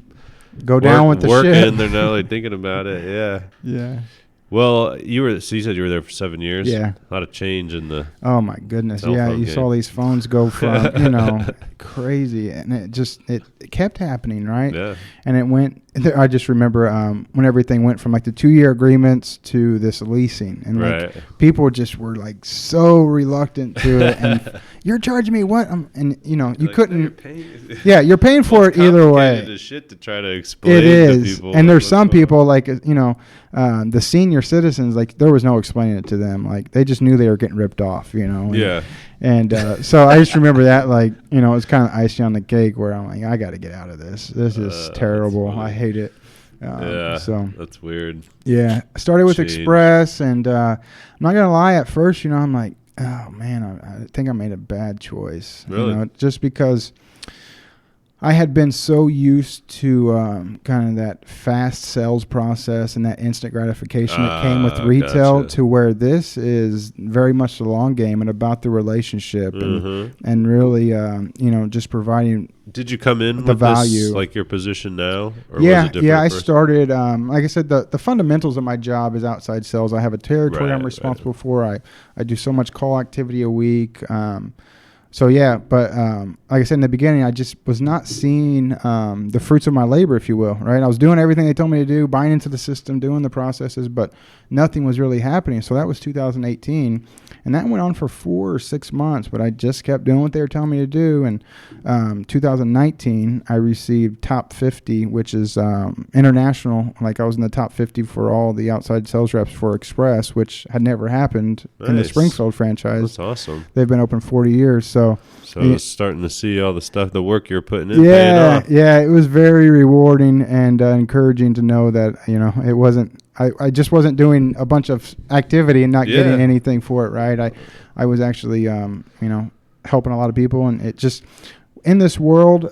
Speaker 2: go down with the
Speaker 1: working
Speaker 2: ship.
Speaker 1: They're not like thinking about it.
Speaker 2: Yeah.
Speaker 1: Well, you said you were there for 7 years.
Speaker 2: Yeah.
Speaker 1: A lot of change in the
Speaker 2: Oh my goodness. Yeah, you saw these phones go from, crazy, and it kept happening, right?
Speaker 1: Yeah.
Speaker 2: And it went, I just remember when everything went from like the 2-year agreements to this leasing, and like people just were like so reluctant to it, and you're charging me what? And you like, couldn't. You're paying for it either way.
Speaker 1: It's shit to try to explain.
Speaker 2: It is,
Speaker 1: to people
Speaker 2: and there's some people like the senior citizens, like there was no explaining it to them, like they just knew they were getting ripped off, And so I just remember that, like, it was kind of icing on the cake where I'm like, I got to get out of this. This is terrible. I hate it. So
Speaker 1: that's weird.
Speaker 2: Yeah. I started with Express, and I'm not going to lie, at first, I'm like, oh, man, I think I made a bad choice.
Speaker 1: Really?
Speaker 2: Just because I had been so used to kind of that fast sales process and that instant gratification that came with retail, to where this is very much the long game and about the relationship and really, just providing.
Speaker 1: Did you come in
Speaker 2: the
Speaker 1: with
Speaker 2: value,
Speaker 1: this, like your position now? Or
Speaker 2: yeah,
Speaker 1: was it different
Speaker 2: I started. Like I said, the fundamentals of my job is outside sales. I have a territory I'm responsible for. I do so much call activity a week. So yeah, but like I said in the beginning, I just was not seeing the fruits of my labor, if you will, right? I was doing everything they told me to do, buying into the system, doing the processes, but nothing was really happening. So that was 2018, and that went on for 4 or 6 months, but I just kept doing what they were telling me to do. And 2019, I received top 50, which is international. Like I was in the top 50 for all the outside sales reps for Express, which had never happened in the Springfield franchise.
Speaker 1: That's awesome.
Speaker 2: They've been open 40 years, so
Speaker 1: it's starting to see all the stuff, the work you're putting in. Paying off.
Speaker 2: Yeah, it was very rewarding and encouraging to know that it wasn't. I just wasn't doing a bunch of activity and not getting anything for it. Right, I was actually helping a lot of people, and it just. In this world,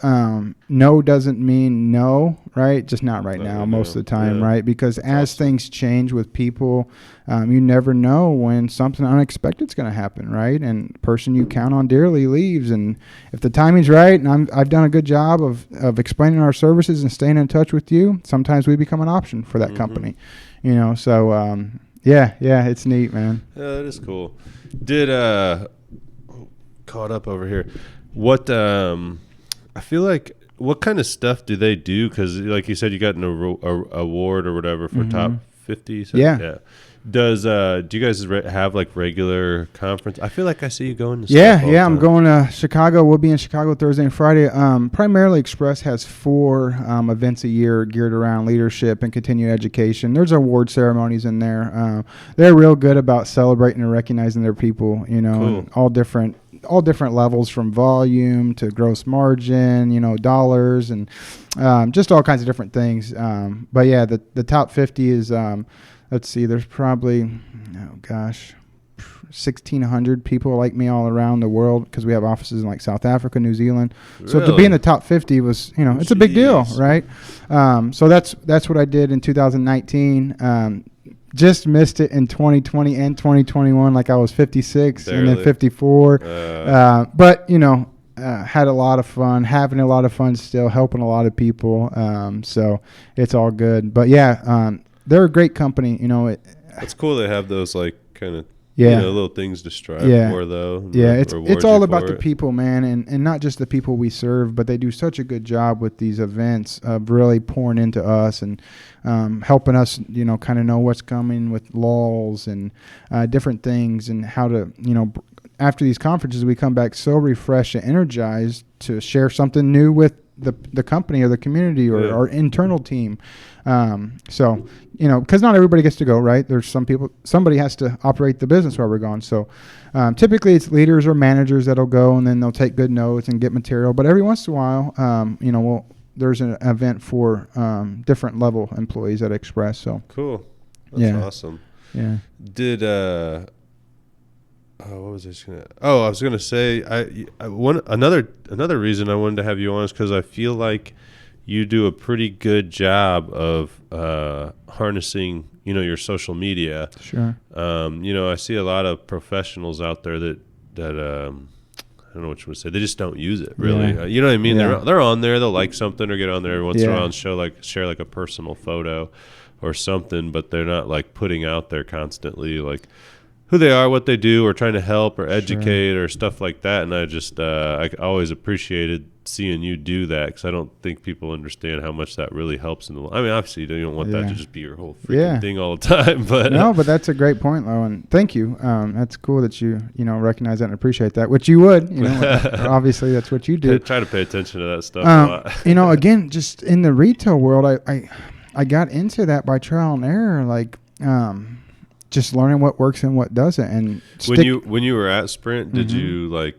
Speaker 2: no doesn't mean no, right? Just not right now most of the time, right? Because as things change with people, you never know when something unexpected is going to happen, right? And the person you count on dearly leaves. And if the timing's right, and I've done a good job of explaining our services and staying in touch with you, sometimes we become an option for that company, So, it's neat, man.
Speaker 1: Yeah, that is cool. Caught up over here. What I feel like, what kind of stuff do they do? Because like you said, you got an award or whatever for top 50. So, yeah. Do you guys have like regular conference? I feel like I see you going to stuff all the time.
Speaker 2: I'm going to Chicago. We'll be in Chicago Thursday and Friday. Primarily Express has 4 events a year geared around leadership and continued education. There's award ceremonies in there. They're real good about celebrating and recognizing their people,
Speaker 1: cool.
Speaker 2: all different levels, from volume to gross margin, dollars, and just all kinds of different things. But yeah, the top 50 is, let's see, there's probably, 1,600 people like me all around the world, because we have offices in like South Africa, New Zealand. Really? So to be in the top 50 was, it's a big deal, right? So that's what I did in 2019. just missed it in 2020 and 2021. Like I was 56 and then 54. But, had a lot of fun, having a lot of fun still, helping a lot of people. So it's all good. But, they're a great company.
Speaker 1: It's cool they have those, like, kind of, little things to strive for, though.
Speaker 2: Yeah, it's all about the people, man, and not just the people we serve, but they do such a good job with these events of really pouring into us and helping us, kind of know what's coming with laws and different things and how to, after these conferences, we come back so refreshed and energized to share something new with the company or the community or our internal team. So, because not everybody gets to go, right? There's somebody has to operate the business while we're gone. So typically it's leaders or managers that'll go and then they'll take good notes and get material. But every once in a while, there's an event for different level employees at Express. So
Speaker 1: cool. That's awesome.
Speaker 2: Yeah.
Speaker 1: Did what was I just gonna? Oh, I was gonna say another reason I wanted to have you on is because I feel like you do a pretty good job of harnessing, your social media.
Speaker 2: Sure.
Speaker 1: I see a lot of professionals out there that I don't know what you would say. They just don't use it really.
Speaker 2: Yeah.
Speaker 1: You know what I mean?
Speaker 2: Yeah.
Speaker 1: They're on there. They'll like something or get on there once in a while and share like a personal photo or something, but they're not like putting out there constantly like who they are, what they do, or trying to help or educate or stuff like that. And I just I always appreciated seeing you do that because I don't think people understand how much that really helps in the. I mean, obviously you don't want that to just be your whole freaking thing all the time, but
Speaker 2: no, but that's a great point, Lo, and thank you. That's cool that you recognize that and appreciate that, which you would, obviously that's what you do.
Speaker 1: Try to pay attention to that stuff a
Speaker 2: lot. Again, just in the retail world, I got into that by trial and error, like. Just learning what works and what doesn't. And
Speaker 1: when you were at Sprint, did you like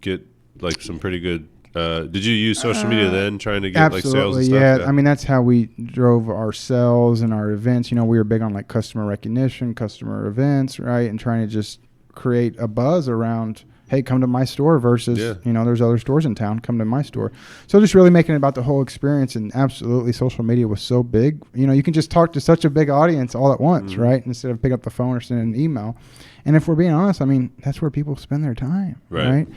Speaker 1: get like some pretty good? Did you use social media then, trying to get like sales and stuff?
Speaker 2: Yeah. I mean, that's how we drove our sales and our events. We were big on like customer recognition, customer events, right, and trying to just create a buzz around. Hey, come to my store versus, there's other stores in town. Come to my store. So just really making it about the whole experience. And absolutely, social media was so big. You can just talk to such a big audience all at once, right? Instead of picking up the phone or sending an email. And if we're being honest, I mean, that's where people spend their time, right?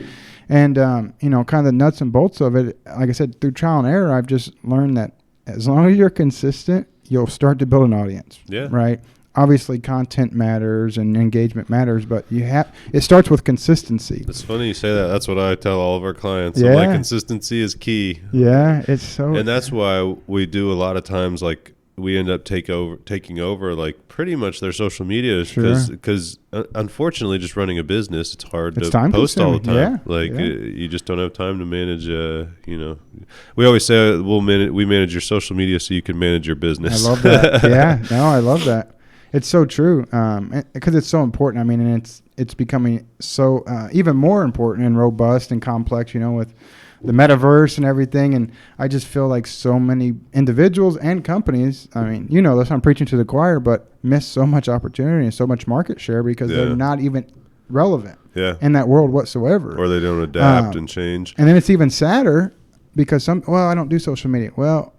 Speaker 2: And, kind of the nuts and bolts of it, like I said, through trial and error, I've just learned that as long as you're consistent, you'll start to build an audience, right? Obviously, content matters and engagement matters, but it starts with consistency.
Speaker 1: It's funny you say that. That's what I tell all of our clients. Yeah. So, consistency is key.
Speaker 2: Yeah, it's so.
Speaker 1: And that's why we do a lot of times, like, we end up taking over, like, pretty much their social media because unfortunately, just running a business, it's hard to post all the time. You just don't have time to manage. We always say we manage your social media so you can manage your business.
Speaker 2: I love that. I love that. It's so true because it's so important. I mean, and it's becoming so even more important and robust and complex, with the metaverse and everything. And I just feel like so many individuals and companies, I mean, that's I'm preaching to the choir, but miss so much opportunity and so much market share because they're not even relevant in that world whatsoever.
Speaker 1: Or they don't adapt and change.
Speaker 2: And then it's even sadder because I don't do social media. Well,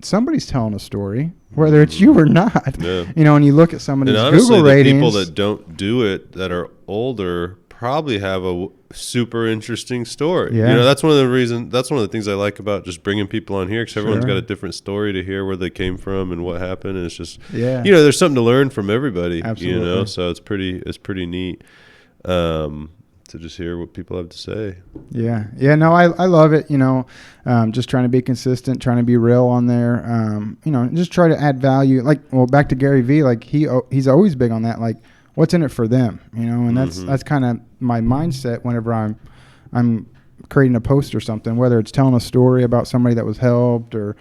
Speaker 2: somebody's telling a story, whether it's you or not. Yeah. And you look at some of these Google ratings.
Speaker 1: The people that don't do it that are older probably have a super interesting story. Yeah. That's one of the things I like about just bringing people on here because everyone's got a different story to hear where they came from and what happened. And it's just, there's something to learn from everybody. Absolutely. So it's pretty neat. To just hear what people have to say. Yeah.
Speaker 2: No, I love it. Just trying to be consistent, trying to be real on there. Just try to add value. Back to Gary Vee, like he's always big on that. Like, what's in it for them? And that's kind of my mindset whenever I'm creating a post or something, whether it's telling a story about somebody that was helped or,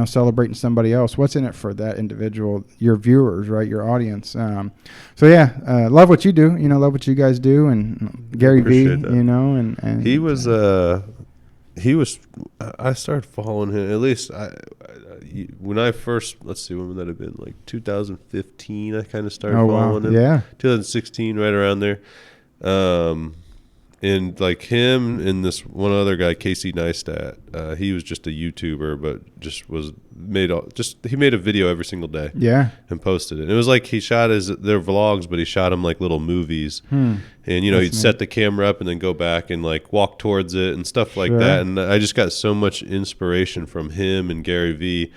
Speaker 2: celebrating somebody else. What's in it for that individual, your viewers, right, your audience? Love what you do, love what you guys do. And Gary Vee, and
Speaker 1: he was, I started following him, at least when I first, let's see, when would that have been? Like 2015, I kind of started following him. Yeah. 2016, right around there. And like him and this one other guy, Casey Neistat, he was just a YouTuber, but just he made a video every single day.
Speaker 2: Yeah.
Speaker 1: And posted it. And it was like he shot their vlogs, but he shot them like little movies. And he'd set the camera up and then go back and like walk towards it and stuff like that. And I just got so much inspiration from him and Gary Vee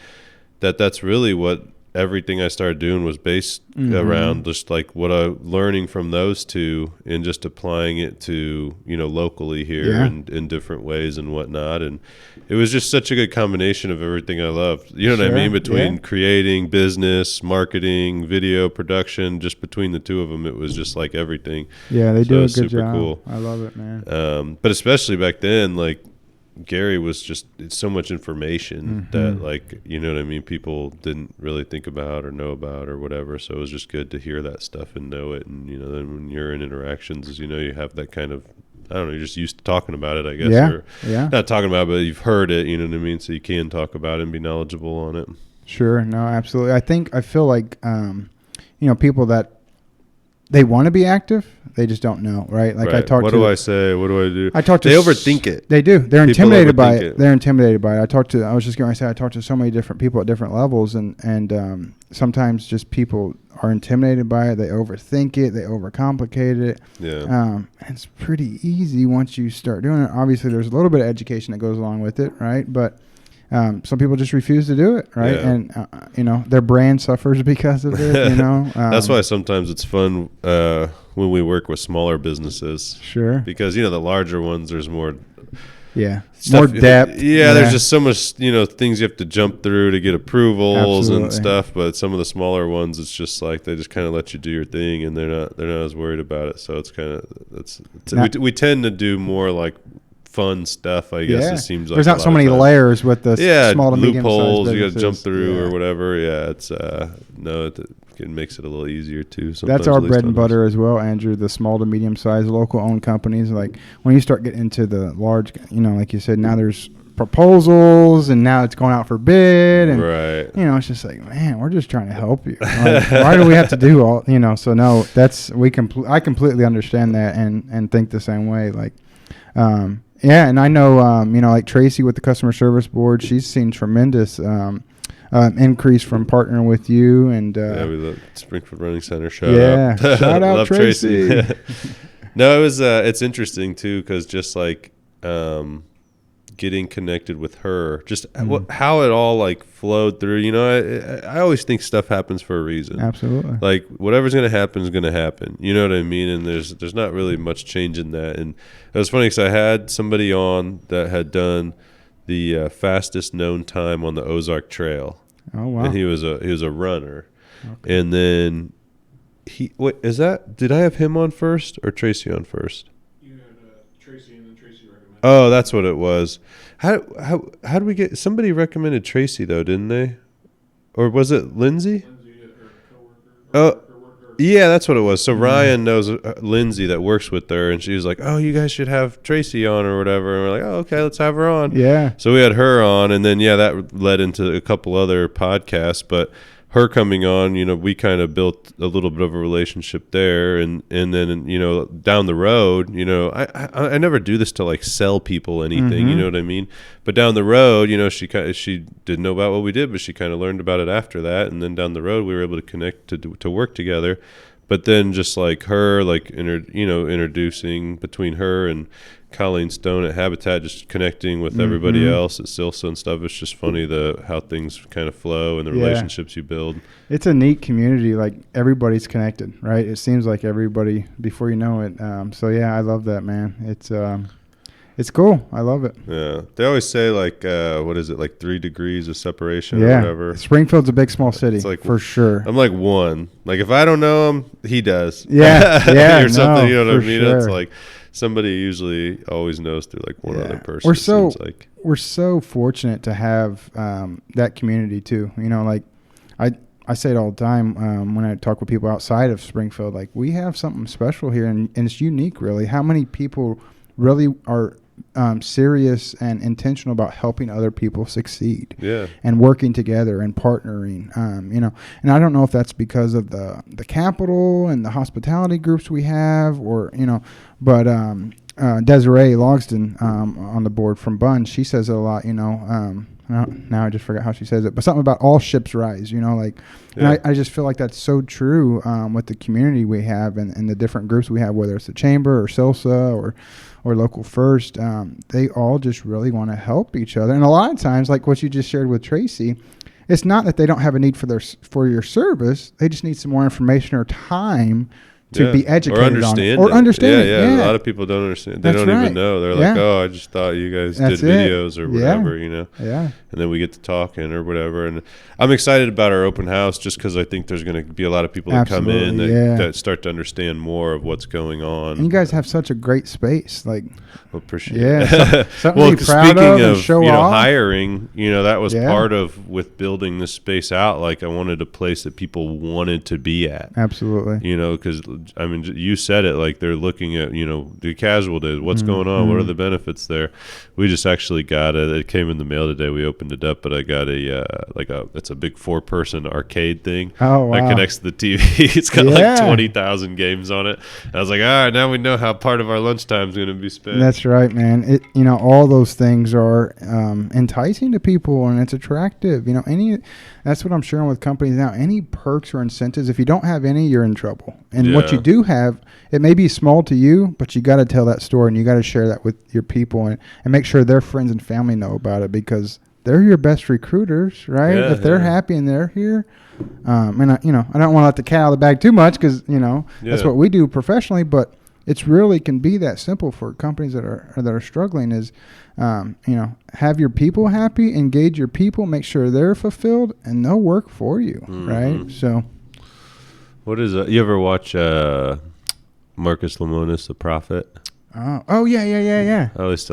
Speaker 1: that's really what everything I started doing was based around, just like what I'm learning from those two and just applying it to, locally here and in different ways and whatnot. And it was just such a good combination of everything I loved. You know what I mean? Between creating, business, marketing, video production, just between the two of them, it was just like everything.
Speaker 2: Yeah, they do a good job.
Speaker 1: Cool.
Speaker 2: I love it, man.
Speaker 1: But especially back then, like, Gary was just so much information that, like, you know what I mean, people didn't really think about or know about or whatever. So it was just good to hear that stuff and know it. And, then when you're in interactions, you have that kind of, I don't know, you're just used to talking about it, I guess.
Speaker 2: Yeah.
Speaker 1: Not talking about it, but you've heard it, you know what I mean? So you can talk about it and be knowledgeable on it.
Speaker 2: Sure. No, absolutely. I feel like, people that they want to be active, they just don't know, right? Like I talk to.
Speaker 1: What do I say? What do I do?
Speaker 2: I talk to.
Speaker 1: They overthink it.
Speaker 2: They do. They're intimidated by it. They're intimidated by it. I was just going to say, I talk to so many different people at different levels, and sometimes just people are intimidated by it. They overthink it. They overcomplicate it.
Speaker 1: Yeah.
Speaker 2: And it's pretty easy once you start doing it. Obviously, there's a little bit of education that goes along with it, right? But some people just refuse to do it, right? Yeah. And their brand suffers because of it.
Speaker 1: That's why sometimes it's fun when we work with smaller businesses.
Speaker 2: Sure.
Speaker 1: Because the larger ones, there's more.
Speaker 2: Yeah.
Speaker 1: Stuff,
Speaker 2: more depth.
Speaker 1: Yeah, there's just so much things you have to jump through to get approvals and stuff. But some of the smaller ones, it's just like they just kind of let you do your thing, and they're not as worried about it. So it's kind of we tend to do more like fun stuff, I guess. It seems like
Speaker 2: there's not so many layers with the small to medium
Speaker 1: loopholes you got to jump through or whatever. Yeah, it's it makes it a little easier too.
Speaker 2: That's our bread and butter as well, Andrew. The small to medium sized local owned companies. Like when you start getting into the large, like you said, now there's proposals and now it's going out for bid, and it's just like, man, we're just trying to help you. Like, why do we have to do all? So no, I completely understand that and think the same way. Like. Yeah, and I know, like Tracy with the customer service board, she's seen tremendous increase from partnering with you. And
Speaker 1: we love Springfield Running Center. Shout out.
Speaker 2: Shout out Tracy.
Speaker 1: No, it's interesting too, because just like getting connected with her, just how it all like flowed through. I always think stuff happens for a reason.
Speaker 2: Absolutely.
Speaker 1: Like whatever's going to happen is going to happen. You know what I mean? And there's not really much change in that. And it was funny because I had somebody on that had done the fastest known time on the Ozark Trail.
Speaker 2: Oh wow!
Speaker 1: And he was a runner. Okay. And then did I have him on first or Tracy on first?
Speaker 3: Tracy, and then Tracy recommended.
Speaker 1: Oh, that's what it was. How did we get? Somebody recommended Tracy though, didn't they? Or was it Lindsay?
Speaker 3: Lindsay, her coworker.
Speaker 1: Yeah, that's what it was. So Ryan knows Lindsay that works with her, and she was like, "Oh, you guys should have Tracy on or whatever." And we're like, "Oh, okay, let's have her on."
Speaker 2: Yeah.
Speaker 1: So we had her on, and then that led into a couple other podcasts, but. Her coming on, we kind of built a little bit of a relationship there, and then down the road, I never do this to like sell people anything, you know what I mean? But down the road, she didn't know about what we did, but she kind of learned about it after that, and then down the road we were able to connect to work together. But then just like her, like introducing between her and Colleen Stone at Habitat, just connecting with everybody else at Silsa and stuff. It's just funny how things kind of flow and the relationships you build.
Speaker 2: It's a neat community. Like everybody's connected, right? It seems like everybody before you know it. So yeah, I love that, man. It's cool. I love it.
Speaker 1: Yeah. They always say like, what is it? Like 3 degrees of separation or whatever.
Speaker 2: Springfield's a big, small city. It's like, for sure.
Speaker 1: I'm like 1. Like if I don't know him, he does.
Speaker 2: Yeah.
Speaker 1: Or something, you know what I mean?
Speaker 2: Sure.
Speaker 1: It's like somebody usually always knows through like one other person.
Speaker 2: We're so fortunate to have that community too. Like I say it all the time when I talk with people outside of Springfield, like we have something special here and it's unique really. How many people really are serious and intentional about helping other people succeed and working together and partnering, and I don't know if that's because of the capital and the hospitality groups we have or, but Desiree Logston on the board from Bunn, she says it a lot, now I just forgot how she says it, but something about all ships rise, like, and I just feel like that's so true with the community we have and the different groups we have, whether it's the chamber or SILSA or Local First. They all just really want to help each other. And a lot of times, like what you just shared with Tracy, it's not that they don't have a need for your service. They just need some more information or time to be educated on it. Or understand it.
Speaker 1: Yeah. A lot of people don't understand. They don't even know. They're like, oh, I just thought you guys did videos or whatever,
Speaker 2: Yeah.
Speaker 1: And then we get to talking or whatever. And I'm excited about our open house just because I think there's going to be a lot of people that come in that start to understand more of what's going on.
Speaker 2: And you guys have such a great space. Like,
Speaker 1: appreciate it.
Speaker 2: Something to be proud
Speaker 1: speaking
Speaker 2: of and show off.
Speaker 1: Hiring, that was part of with building this space out. Like I wanted a place that people wanted to be at.
Speaker 2: Absolutely.
Speaker 1: Because I mean, you said it, like they're looking at, the casual days, what's going on, what are the benefits there. We just actually got it came in the mail today. We opened it up, but I got it's a big 4-person arcade thing that connects to the TV. It's got like 20,000 games on it. I was like, all right, now we know how part of our lunchtime is going to be spent.
Speaker 2: That's right, man. All those things are enticing to people, and it's attractive. That's what I'm sharing with companies now. Any perks or incentives, if you don't have any, you're in trouble. And what you do have, it may be small to you, but you got to tell that story, and you got to share that with your people and make sure their friends and family know about it, because they're your best recruiters, right? If they're happy and they're here. And I don't want to let the cat out of the bag too much, because that's what we do professionally, but it's really can be that simple for companies that are struggling is, have your people happy, engage your people, make sure they're fulfilled, and they'll work for you, right? So,
Speaker 1: what is it? You ever watch Marcus Lemonis, The Prophet?
Speaker 2: Oh yeah.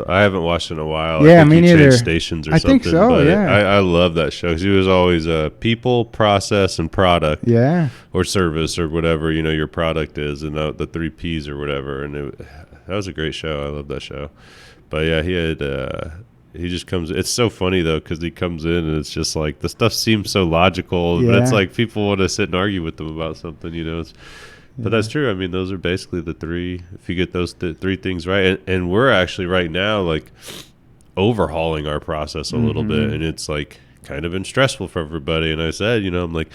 Speaker 1: I haven't watched it in a while.
Speaker 2: Yeah,
Speaker 1: I think
Speaker 2: me
Speaker 1: he
Speaker 2: neither.
Speaker 1: changed stations or something.
Speaker 2: I think so.
Speaker 1: But
Speaker 2: Yeah,
Speaker 1: I love that show. He was always people, process, and product.
Speaker 2: Yeah. Or
Speaker 1: service or whatever your product is, and the 3 Ps or whatever. And that was a great show. I love that show. But yeah, he just comes. It's so funny though, because he comes in and it's just like the stuff seems so logical, but it's like people want to sit and argue with them about something. But that's true. I mean, those are basically the 3. If you get those 3 things right, and we're actually right now like overhauling our process a little bit, and it's like kind of been stressful for everybody. And I said, I'm like,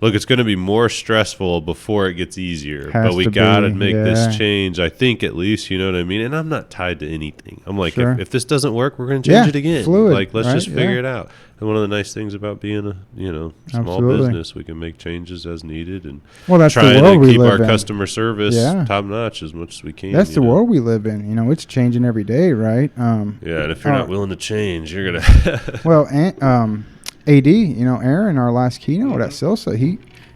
Speaker 1: look, it's going to be more stressful before it gets easier, but we got to make this change. I think at least, you know what I mean? And I'm not tied to anything. I'm like, if this doesn't work, we're going to change it again.
Speaker 2: Fluid,
Speaker 1: like, let's just figure it out. And one of the nice things about being a, small business, we can make changes as needed and try to keep our customer service top notch as much as we can.
Speaker 2: That's the world we live in. It's changing every day, right?
Speaker 1: And if you're not willing to change, you're going to.
Speaker 2: Well, AD, Aaron, our last keynote at SILSA,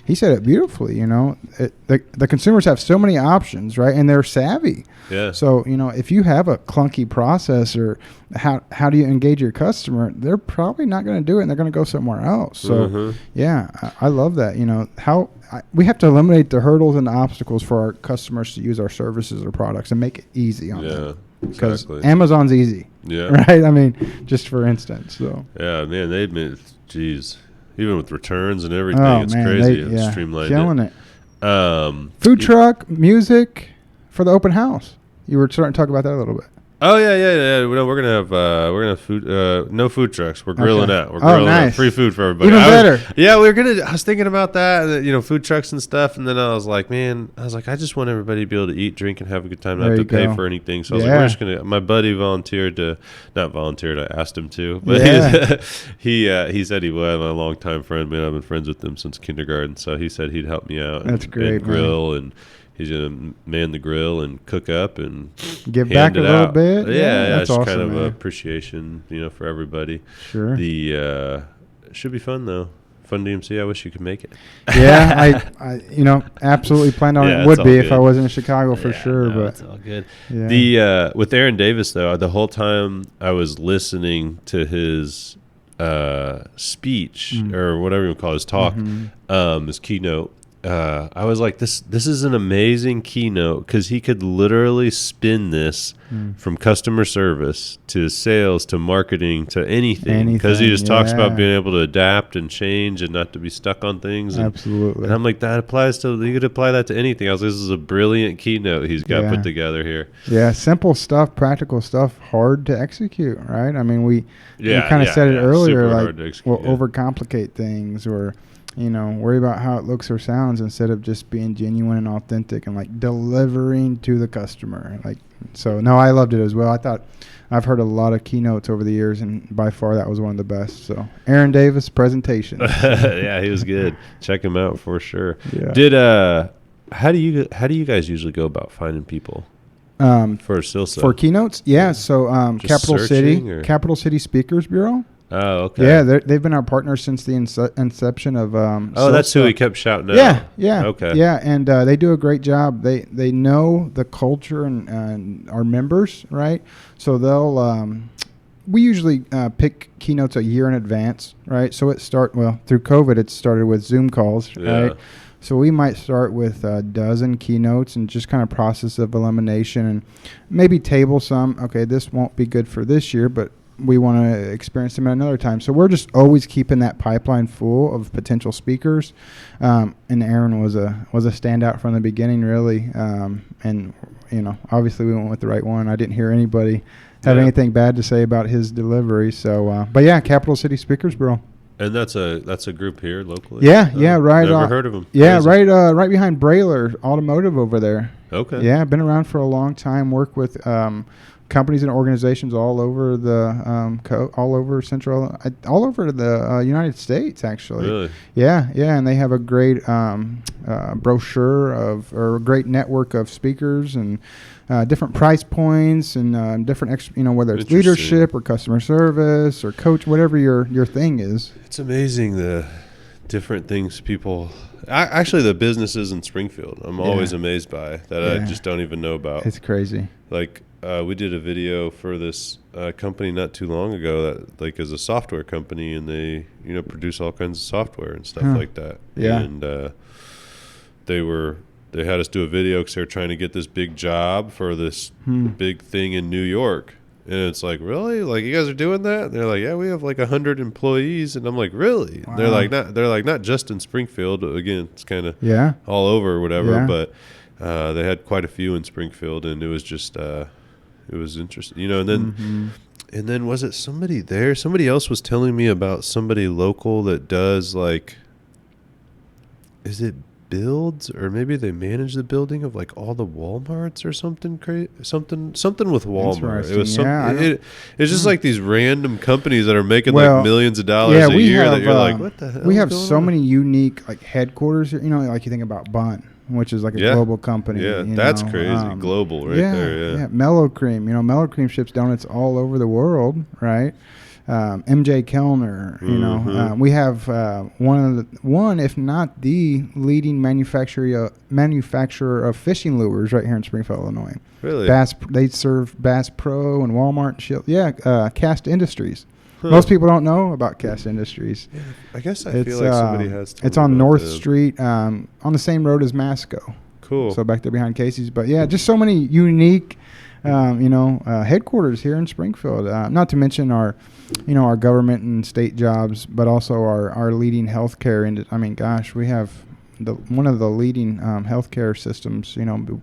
Speaker 2: he said it beautifully. The consumers have so many options, right? And they're savvy.
Speaker 1: Yeah.
Speaker 2: So, if you have a clunky process or how do you engage your customer, they're probably not going to do it, and they're going to go somewhere else. So, I love that. We have to eliminate the hurdles and the obstacles for our customers to use our services or products and make it easy on them. Because Amazon's easy. Yeah. Right? I mean, just for instance. So.
Speaker 1: Yeah, man, they've been, even with returns and everything, it's crazy. It's streamlined.
Speaker 2: Killing it. Food truck, music for the open house. You were starting to talk about that a little bit.
Speaker 1: Oh yeah. We're gonna have food. No food trucks. We're grilling out. We're grilling out. Free food for everybody.
Speaker 2: Even better.
Speaker 1: I was thinking about that. Food trucks and stuff. And then I was like, I just want everybody to be able to eat, drink, and have a good time, not to pay for anything. So I was like, we're just gonna. My buddy I asked him to, but he said he would. I'm a longtime friend, man. I've been friends with him since kindergarten. So he said he'd help me out.
Speaker 2: That's great.
Speaker 1: And grill and. He's going to man the grill and cook up and
Speaker 2: give back a little bit.
Speaker 1: Yeah,
Speaker 2: that's
Speaker 1: it's
Speaker 2: awesome,
Speaker 1: kind of
Speaker 2: man.
Speaker 1: Appreciation, for everybody.
Speaker 2: Sure.
Speaker 1: It should be fun though. Fun DMC. I wish you could make it.
Speaker 2: Yeah, I absolutely planned on it would be if I wasn't in Chicago for sure. But
Speaker 1: it's all good. Yeah. With Aaron Davis though, the whole time I was listening to his speech or whatever you call his talk, his keynote. I was like, this is an amazing keynote, because he could literally spin this from customer service to sales to marketing to anything, because he just talks about being able to adapt and change and not to be stuck on things.
Speaker 2: Absolutely.
Speaker 1: And I'm like, that applies to, you could apply that to anything. I was like, this is a brilliant keynote he's got put together here.
Speaker 2: Yeah, simple stuff, practical stuff, hard to execute, right? I mean, we kind of said it earlier, like we'll overcomplicate things, or worry about how it looks or sounds instead of just being genuine and authentic and like delivering to the customer. Like, so no, I loved it as well. I've heard a lot of keynotes over the years, and by far that was one of the best. So Aaron Davis presentation.
Speaker 1: Yeah, he was good. Check him out for sure.
Speaker 2: Yeah.
Speaker 1: How do you guys usually go about finding people for SILSA?
Speaker 2: For keynotes? Yeah. So Capital City Speakers Bureau.
Speaker 1: Oh, okay.
Speaker 2: Yeah, they've been our partner since the inception of.
Speaker 1: That's who he kept shouting out.
Speaker 2: Yeah.
Speaker 1: Okay.
Speaker 2: Yeah, and they do a great job. They know the culture and our members, right? So they'll. We usually pick keynotes a year in advance, right? So through COVID, it started with Zoom calls, right? So we might start with a dozen keynotes and just kind of process of elimination, and maybe table some. Okay, this won't be good for this year, but we want to experience them at another time. So we're just always keeping that pipeline full of potential speakers. And Aaron was a standout from the beginning, really. And obviously we went with the right one. I didn't hear anybody have anything bad to say about his delivery. So, but yeah, Capital City Speakers Bureau.
Speaker 1: And that's a group here locally.
Speaker 2: Yeah, right.
Speaker 1: Never heard of them.
Speaker 2: Yeah, right behind Brailer Automotive over there.
Speaker 1: Okay.
Speaker 2: Yeah, been around for a long time. Work with companies and organizations all over the all over the United States, actually.
Speaker 1: Really?
Speaker 2: Yeah, and they have a great brochure or a great network of speakers and different price points and different whether it's leadership or customer service or coach, whatever your thing is.
Speaker 1: It's amazing the different things people. Actually, the businesses in Springfield, I'm always amazed by that. I just don't even know about.
Speaker 2: It's crazy.
Speaker 1: Like we did a video for this company not too long ago that like is a software company, and they produce all kinds of software and stuff like that.
Speaker 2: Yeah.
Speaker 1: And they had us do a video because they were trying to get this big job for this big thing in New York. And it's like, really? Like, you guys are doing that? And they're like, yeah, we have like 100 employees. And I'm like, really? Wow. They're like not just in Springfield. Again, it's kind of all over or whatever. Yeah. But they had quite a few in Springfield, and it was just it was interesting, And then and then was it somebody there? Somebody else was telling me about somebody local that does like, is it builds, or maybe they manage the building of like all the Walmarts or something crazy, something with Walmart. It was it's just like these random companies that are making like millions of dollars a year that you're like, what the hell?
Speaker 2: We have so many unique like headquarters, like you think about Bun, which is like a global company.
Speaker 1: Yeah, that's crazy. Global right there. Yeah.
Speaker 2: Mellow Cream. Mellow Cream ships donuts all over the world, right? MJ Kellner, we have one, if not the leading manufacturer of fishing lures right here in Springfield, Illinois.
Speaker 1: Really?
Speaker 2: They serve Bass Pro and Walmart and shit. Yeah, Cast Industries. Most people don't know about Cast Industries.
Speaker 1: Yeah, I guess I feel like somebody has to.
Speaker 2: It's on North Street, on the same road as Masco.
Speaker 1: Cool.
Speaker 2: So back there behind Casey's. But yeah, just so many unique, headquarters here in Springfield. Not to mention our government and state jobs, but also our leading healthcare. We have one of the leading healthcare systems.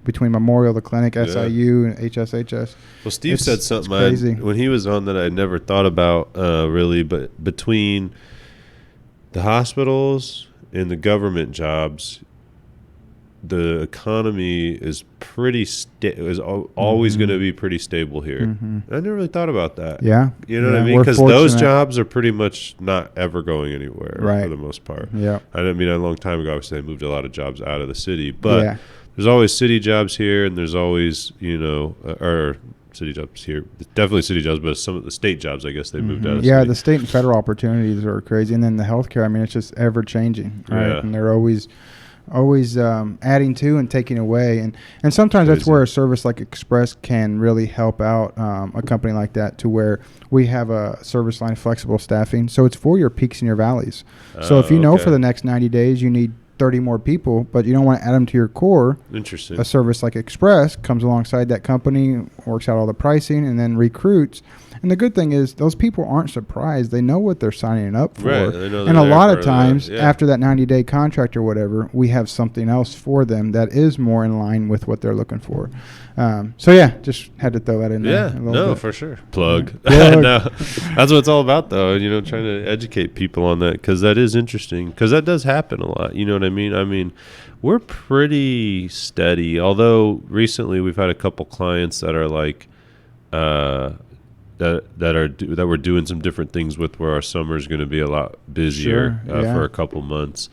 Speaker 2: Between Memorial, the clinic, SIU, and HSHS.
Speaker 1: Well, Steve said something when he was on that I never thought about really, but between the hospitals and the government jobs, the economy is always going to be pretty stable here. I never really thought about that.
Speaker 2: Yeah.
Speaker 1: You know what I mean? Because those jobs are pretty much not ever going anywhere for the most part.
Speaker 2: Yeah.
Speaker 1: A long time ago, obviously, they moved a lot of jobs out of the city. But there's always city jobs here, and there's always, or city jobs here. Definitely city jobs, but some of the state jobs, I guess, they moved out of
Speaker 2: Yeah,
Speaker 1: city.
Speaker 2: the state and federal opportunities are crazy. And then the healthcare, it's just ever-changing, right?
Speaker 1: Yeah.
Speaker 2: And they're always adding to and taking away, and sometimes that's where a service like Express can really help out a company like that, to where we have a service line flexible staffing, so it's for your peaks and your valleys. So if for the next 90 days you need 30 more people, but you don't want to add them to your core.
Speaker 1: Interesting.
Speaker 2: A service like Express comes alongside that company, works out all the pricing, and then recruits. And the good thing is those people aren't surprised. They know what they're signing up for.
Speaker 1: Right. They know
Speaker 2: And a lot of
Speaker 1: for
Speaker 2: times,
Speaker 1: yeah.
Speaker 2: after that 90-day contract or whatever, we have something else for them that is more in line with what they're looking for. So, yeah, just had to throw that in there.
Speaker 1: Yeah, no,
Speaker 2: bit.
Speaker 1: for sure. Plug.
Speaker 2: Plug.
Speaker 1: No, that's what it's all about, though, trying to educate people on that, because that is interesting, because that does happen a lot. You know what I mean? I mean, we're pretty steady, although recently we've had a couple clients that are like that we're doing some different things with, where our summer is going to be a lot busier for a couple months.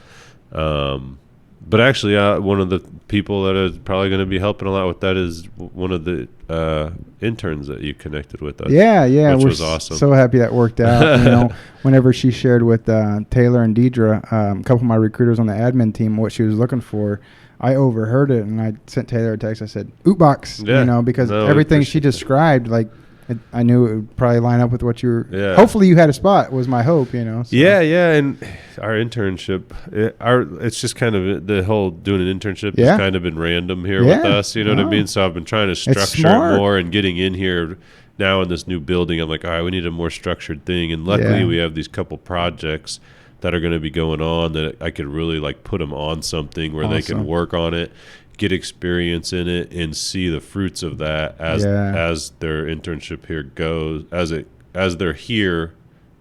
Speaker 1: But actually, one of the people that is probably going to be helping a lot with that is one of the interns that you connected with us.
Speaker 2: Yeah,
Speaker 1: which
Speaker 2: we're
Speaker 1: was awesome.
Speaker 2: So happy that worked out. Whenever she shared with Taylor and Deidre, a couple of my recruiters on the admin team, what she was looking for, I overheard it, and I sent Taylor a text. I said, "Ootbox," because everything she described, like, I knew it would probably line up with what you were. Yeah. Hopefully you had a spot, was my hope, So.
Speaker 1: Yeah. And our internship, it's just kind of the whole doing an internship has kind of been random here with us. You know what I mean? So I've been trying to structure it more, and getting in here now in this new building. I'm like, all right, we need a more structured thing. And luckily we have these couple projects that are going to be going on that I could really like put them on something where they can work on it, get experience in it, and see the fruits of that as their internship here goes. As they're here,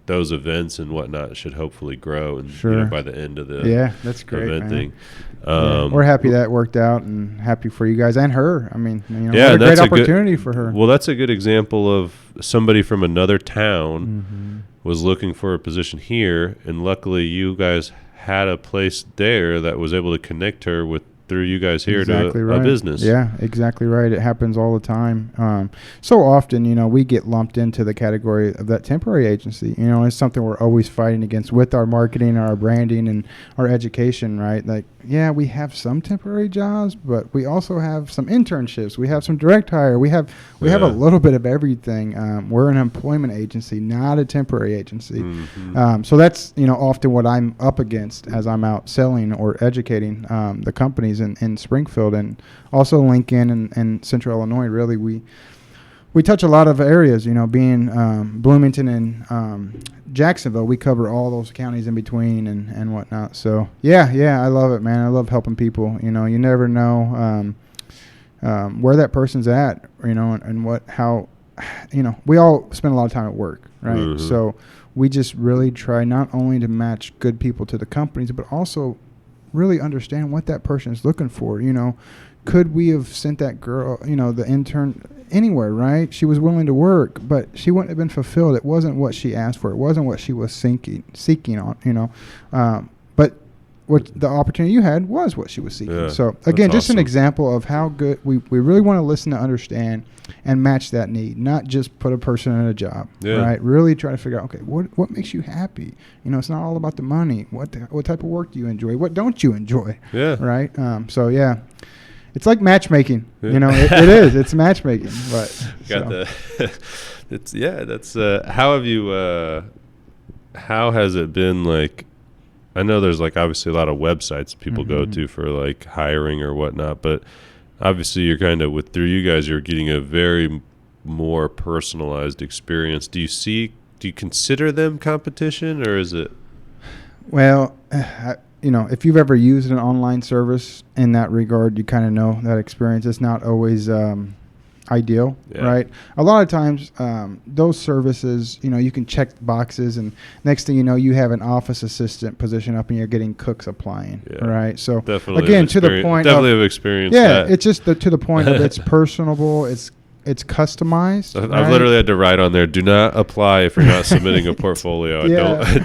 Speaker 1: those events and whatnot should hopefully grow, and by the end of the
Speaker 2: that's great,
Speaker 1: event thing.
Speaker 2: We're happy that worked out, and happy for you guys and her. I mean, what a great opportunity for her.
Speaker 1: Well, that's a good example of somebody from another town was looking for a position here, and luckily you guys had a place there that was able to connect her with through you guys here to a business.
Speaker 2: Yeah, exactly right. It happens all the time. So often, we get lumped into the category of that temporary agency. It's something we're always fighting against with our marketing, our branding, and our education, right? Like, we have some temporary jobs, but we also have some internships. We have some direct hire. We have a little bit of everything. We're an employment agency, not a temporary agency. So that's, often what I'm up against as I'm out selling or educating the companies in Springfield, and also Lincoln and Central Illinois. Really, we touch a lot of areas, being Bloomington and Jacksonville. We cover all those counties in between and whatnot. So I love it, man. I love helping people. You never know where that person's at, and how we all spend a lot of time at work, right? So we just really try not only to match good people to the companies, but also really understand what that person is looking for. Could we have sent that girl, the intern, anywhere, right? She was willing to work, but she wouldn't have been fulfilled. It wasn't what she asked for. It wasn't what she was seeking on, but what the opportunity you had was what she was seeking. So again, just an example of how good we really want to listen to understand and match that need, not just put a person in a job, right? Really try to figure out, okay, what makes you happy? It's not all about the money. What type of work do you enjoy? What don't you enjoy? Right? It's like matchmaking. It is. It's matchmaking. But
Speaker 1: that's how have you? How has it been like? I know there's like obviously a lot of websites people go to for like hiring or whatnot, but obviously you're kind of through you guys, you're getting a very more personalized experience. Do you consider them competition, or is it? Well,
Speaker 2: if you've ever used an online service in that regard, you kind of know that experience. It's not always ideal, right? A lot of times, those services, you can check boxes, and next thing you know, you have an office assistant position up, and you're getting cooks applying, right? So
Speaker 1: definitely
Speaker 2: again, to the point,
Speaker 1: definitely have experienced.
Speaker 2: It's just to the point of it's personable, it's customized.
Speaker 1: I've literally had to write on there, do not apply if you're not submitting a portfolio.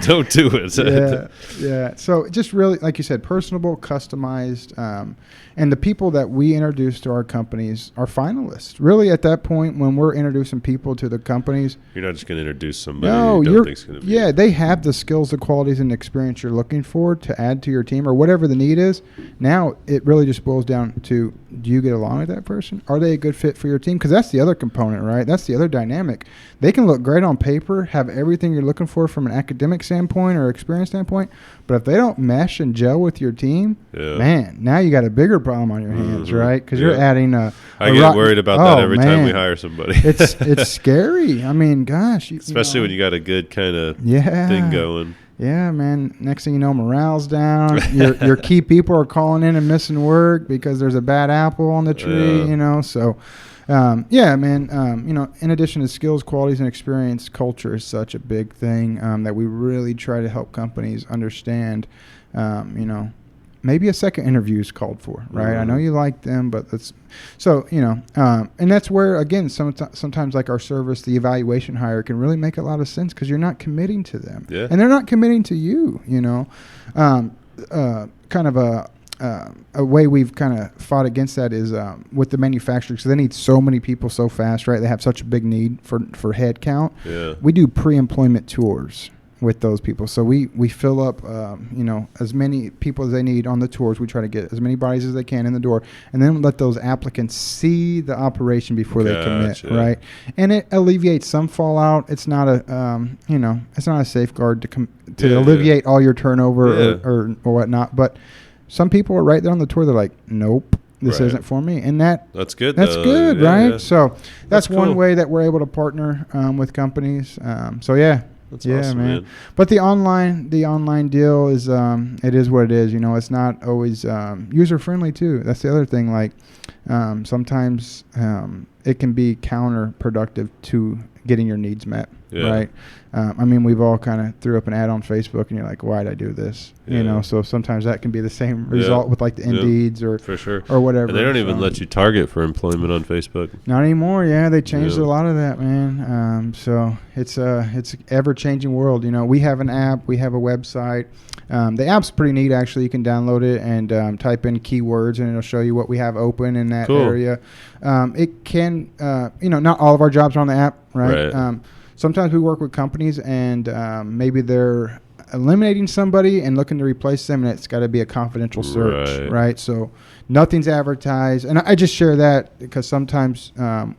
Speaker 1: Don't do it.
Speaker 2: So just really, like you said, personable, customized, and the people that we introduce to our companies are finalists. Really, at that point, when we're introducing people to the companies,
Speaker 1: you're not just going to introduce somebody you don't think's going to be.
Speaker 2: Yeah, they have the skills, the qualities, and experience you're looking for to add to your team or whatever the need is. Now, it really just boils down to, do you get along with that person? Are they a good fit for your team? Because that's that's the other component, right? That's the other dynamic. They can look great on paper, have everything you're looking for from an academic standpoint or experience standpoint, but if they don't mesh and gel with your team, man, now you got a bigger problem on your hands, right? Because you're adding I
Speaker 1: get worried about that every time we hire somebody.
Speaker 2: It's scary. I mean, gosh.
Speaker 1: Especially when you got a good kind of thing going.
Speaker 2: Yeah, man. Next thing you know, morale's down. Your key people are calling in and missing work because there's a bad apple on the tree, So, man. In addition to skills, qualities, and experience, culture is such a big thing that we really try to help companies understand, maybe a second interview is called for, right? I know you like them, but that's and that's where, again, sometimes like our service, the evaluation hire can really make a lot of sense because you're not committing to them, and they're not committing to you. Kind of a way we've kind of fought against that is with the manufacturers. So they need so many people so fast, right? They have such a big need for head count. Yeah. We do pre-employment tours with those people. So we fill up, as many people as they need on the tours. We try to get as many bodies as they can in the door, and then let those applicants see the operation before they commit, right? And it alleviates some fallout. It's not it's not a safeguard to alleviate all your turnover or whatnot. But some people are right there on the tour. They're like, nope. This isn't for me, and that's good. That's good, right? Yeah. So that's cool. One way that we're able to partner with companies. That's awesome, man. But the online deal is it is what it is. It's not always user friendly too. That's the other thing. Like sometimes it can be counterproductive to getting your needs met. Yeah. Right. We've all kind of threw up an ad on Facebook, and you're like, why'd I do this? Yeah. So sometimes that can be the same result with like the Indeeds or for sure or whatever.
Speaker 1: And they don't even let you target for employment on Facebook.
Speaker 2: Not anymore. Yeah, they changed a lot of that, man. So it's ever changing world. We have an app, we have a website. The app's pretty neat, actually. You can download it and type in keywords, and it'll show you what we have open in that area. It can, not all of our jobs are on the app, right? Sometimes we work with companies, and maybe they're eliminating somebody and looking to replace them, and it's got to be a confidential search, right? So nothing's advertised, and I just share that because sometimes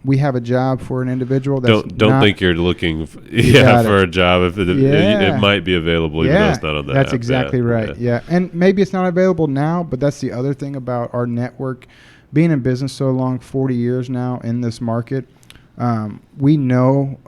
Speaker 2: we have a job for an individual.
Speaker 1: Don't think you're looking for a job if it might be available even though it's not on the app.
Speaker 2: That's exactly right. Yeah, and maybe it's not available now, but that's the other thing about our network. Being in business so long, 40 years now in this market, we know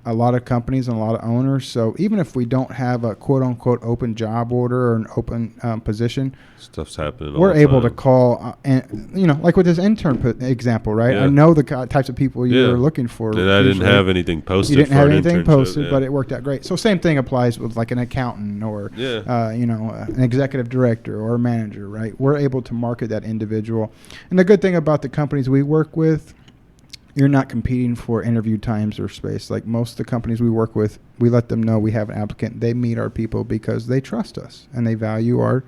Speaker 2: a lot of companies and a lot of owners. So even if we don't have a quote unquote open job order or an open position,
Speaker 1: stuff's happening.
Speaker 2: We're able to call, like with this intern example, right? Yeah. I know the types of people you're looking for.
Speaker 1: And I didn't have anything posted.
Speaker 2: You didn't have anything posted, but it worked out great. So same thing applies with like an accountant or an executive director or a manager, right? We're able to market that individual. And the good thing about the companies we work with, you're not competing for interview times or space. Like most of the companies we work with, we let them know we have an applicant. They meet our people because they trust us and they value our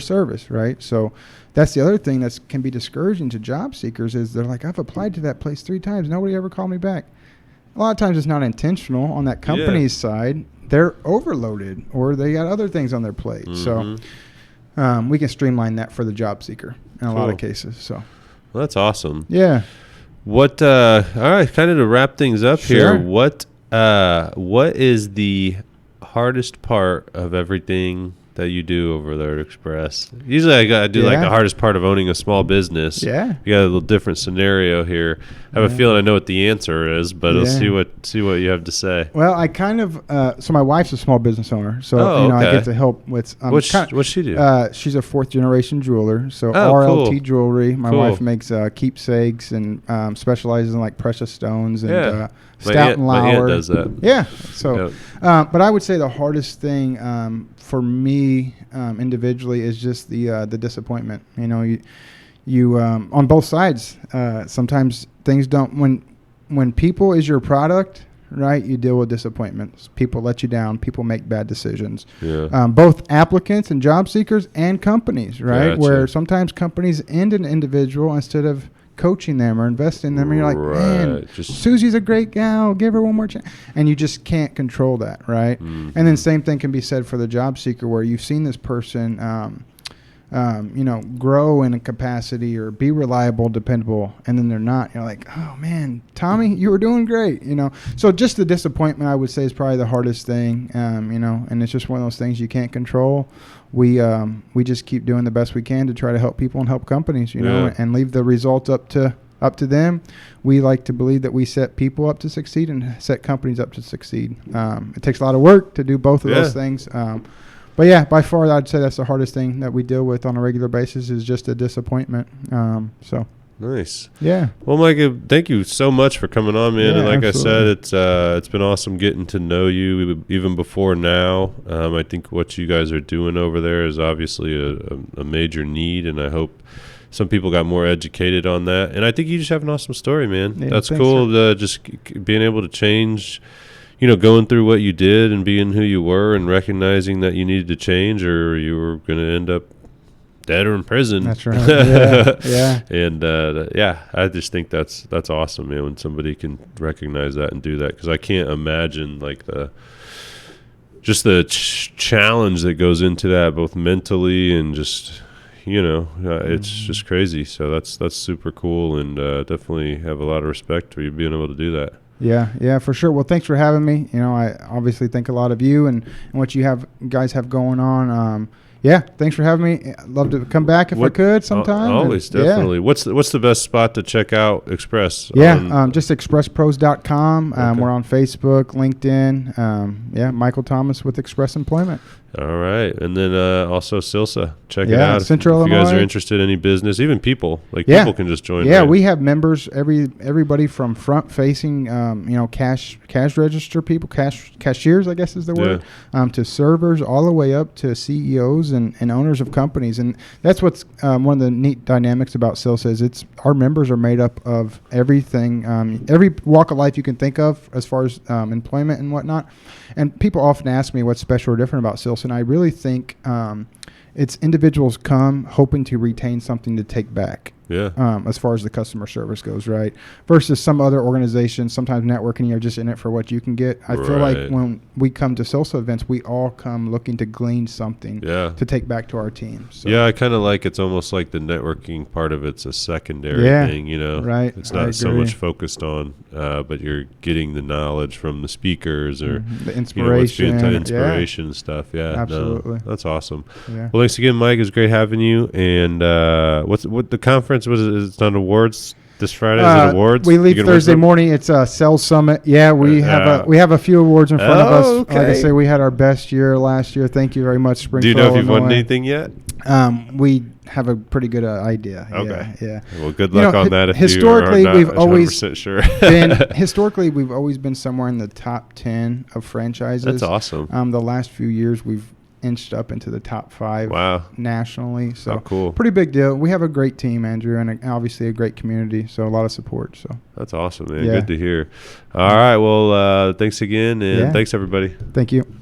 Speaker 2: service, right? So that's the other thing that can be discouraging to job seekers is they're like, I've applied to that place 3 times. Nobody ever called me back. A lot of times it's not intentional on that company's side. They're overloaded or they got other things on their plate. Mm-hmm. So we can streamline that for the job seeker in a lot of cases. So
Speaker 1: well, that's awesome.
Speaker 2: Yeah.
Speaker 1: What? All right, kind of to wrap things up here. What is the hardest part of everything that you do over there at Express? Usually, I do like the hardest part of owning a small business. Yeah, you got a little different scenario here. I have a feeling I know what the answer is, but let's see what you have to say.
Speaker 2: Well, I kind of so my wife's a small business owner, so I get to help with.
Speaker 1: What's she do?
Speaker 2: She's a 4th generation jeweler, so RLT jewelry. My wife makes keepsakes and specializes in like precious stones and Stout and Lauer.
Speaker 1: My aunt does that.
Speaker 2: Yeah. So, but I would say the hardest thing for me individually is just the disappointment. You on both sides. Sometimes things don't. When people is your product, right? You deal with disappointments. People let you down. People make bad decisions. Yeah. Both applicants and job seekers and companies, right? Gotcha. Where sometimes companies end an individual instead of coaching them or investing in them, and you're like, man, Susie's a great gal, give her one more chance, and you just can't control that, right? Mm-hmm. And then same thing can be said for the job seeker, where you've seen this person grow in a capacity or be reliable, dependable, and then they're not. You're like, oh man, Tommy, you were doing great, So just the disappointment, I would say, is probably the hardest thing, and it's just one of those things you can't control. We just keep doing the best we can to try to help people and help companies, and leave the results up to them. We like to believe that we set people up to succeed and set companies up to succeed. It takes a lot of work to do both of those things. But yeah, by far, I'd say that's the hardest thing that we deal with on a regular basis is just a disappointment. So
Speaker 1: nice.
Speaker 2: Yeah.
Speaker 1: Well, Mike, thank you so much for coming on, man.
Speaker 2: Yeah,
Speaker 1: and like
Speaker 2: absolutely.
Speaker 1: I said, it's been awesome getting to know you even before now. I think what you guys are doing over there is obviously a major need, and I hope some people got more educated on that. And I think you just have an awesome story, man.
Speaker 2: Yeah,
Speaker 1: That's
Speaker 2: thanks,
Speaker 1: cool. Just being able to change, going through what you did and being who you were and recognizing that you needed to change or you were going to end up dead or in prison.
Speaker 2: That's right. Yeah.
Speaker 1: And I just think that's awesome, man, when somebody can recognize that and do that, because I can't imagine like the challenge that goes into that, both mentally and just it's just crazy. So that's super cool, and definitely have a lot of respect for you being able to do that.
Speaker 2: Yeah, for sure. Well, thanks for having me. I obviously think a lot of you and what you guys have going on. Yeah, thanks for having me. I'd love to come back if I could sometime.
Speaker 1: Always, definitely.
Speaker 2: Yeah.
Speaker 1: What's the best spot to check out Express?
Speaker 2: Just expresspros.com.
Speaker 1: Okay.
Speaker 2: We're on Facebook, LinkedIn. Michael Thomas with Express Employment.
Speaker 1: All right. And then also Silsa. Check it
Speaker 2: Yeah,
Speaker 1: out.
Speaker 2: Central
Speaker 1: if you guys
Speaker 2: Illinois.
Speaker 1: are interested in any business, even people.
Speaker 2: Yeah.
Speaker 1: People can just join.
Speaker 2: Yeah,
Speaker 1: right?
Speaker 2: we have members, everybody from front-facing, cash register people, cashiers, I guess is the word, to servers, all the way up to CEOs and owners of companies. And that's what's one of the neat dynamics about Silsa is our members are made up of everything, every walk of life you can think of as far as employment and whatnot. And people often ask me what's special or different about Silsa, and I really think it's individuals come hoping to retain something to take back.
Speaker 1: Yeah.
Speaker 2: As far as the customer service goes, right? Versus some other organizations, sometimes networking, you're just in it for what you can get. I feel like when we come to Silsa events, we all come looking to glean something to take back to our team. So.
Speaker 1: Yeah, I kind of like it's almost like the networking part of it's a secondary thing,
Speaker 2: Right.
Speaker 1: It's not so much focused on, but you're getting the knowledge from the speakers or
Speaker 2: the inspiration,
Speaker 1: inspiration stuff. Yeah,
Speaker 2: absolutely.
Speaker 1: No, that's awesome.
Speaker 2: Yeah.
Speaker 1: Well, thanks again, Mike. It was great having you. And what the conference was? It's not awards this Friday. Is it awards?
Speaker 2: We leave Thursday morning. It's a sales summit. Yeah, we have a few awards in front of us.
Speaker 1: Okay.
Speaker 2: Like I say, we had our best year last year. Thank you very much, Springfield.
Speaker 1: Do you know if you've
Speaker 2: Illinois.
Speaker 1: won anything yet?
Speaker 2: We have a pretty good idea.
Speaker 1: Okay.
Speaker 2: Yeah.
Speaker 1: Well, good luck on that. If
Speaker 2: historically,
Speaker 1: you are not
Speaker 2: we've always
Speaker 1: 100% sure.
Speaker 2: historically we've always been somewhere in the top 10 of franchises.
Speaker 1: That's awesome.
Speaker 2: The last few years we've inched up into the top 5 nationally. So
Speaker 1: cool.
Speaker 2: Pretty big deal. We have a great team, Andrew, and obviously a great community. So a lot of support. So
Speaker 1: that's awesome, man. Good to hear. All right. Well, thanks again, and thanks everybody.
Speaker 2: Thank you.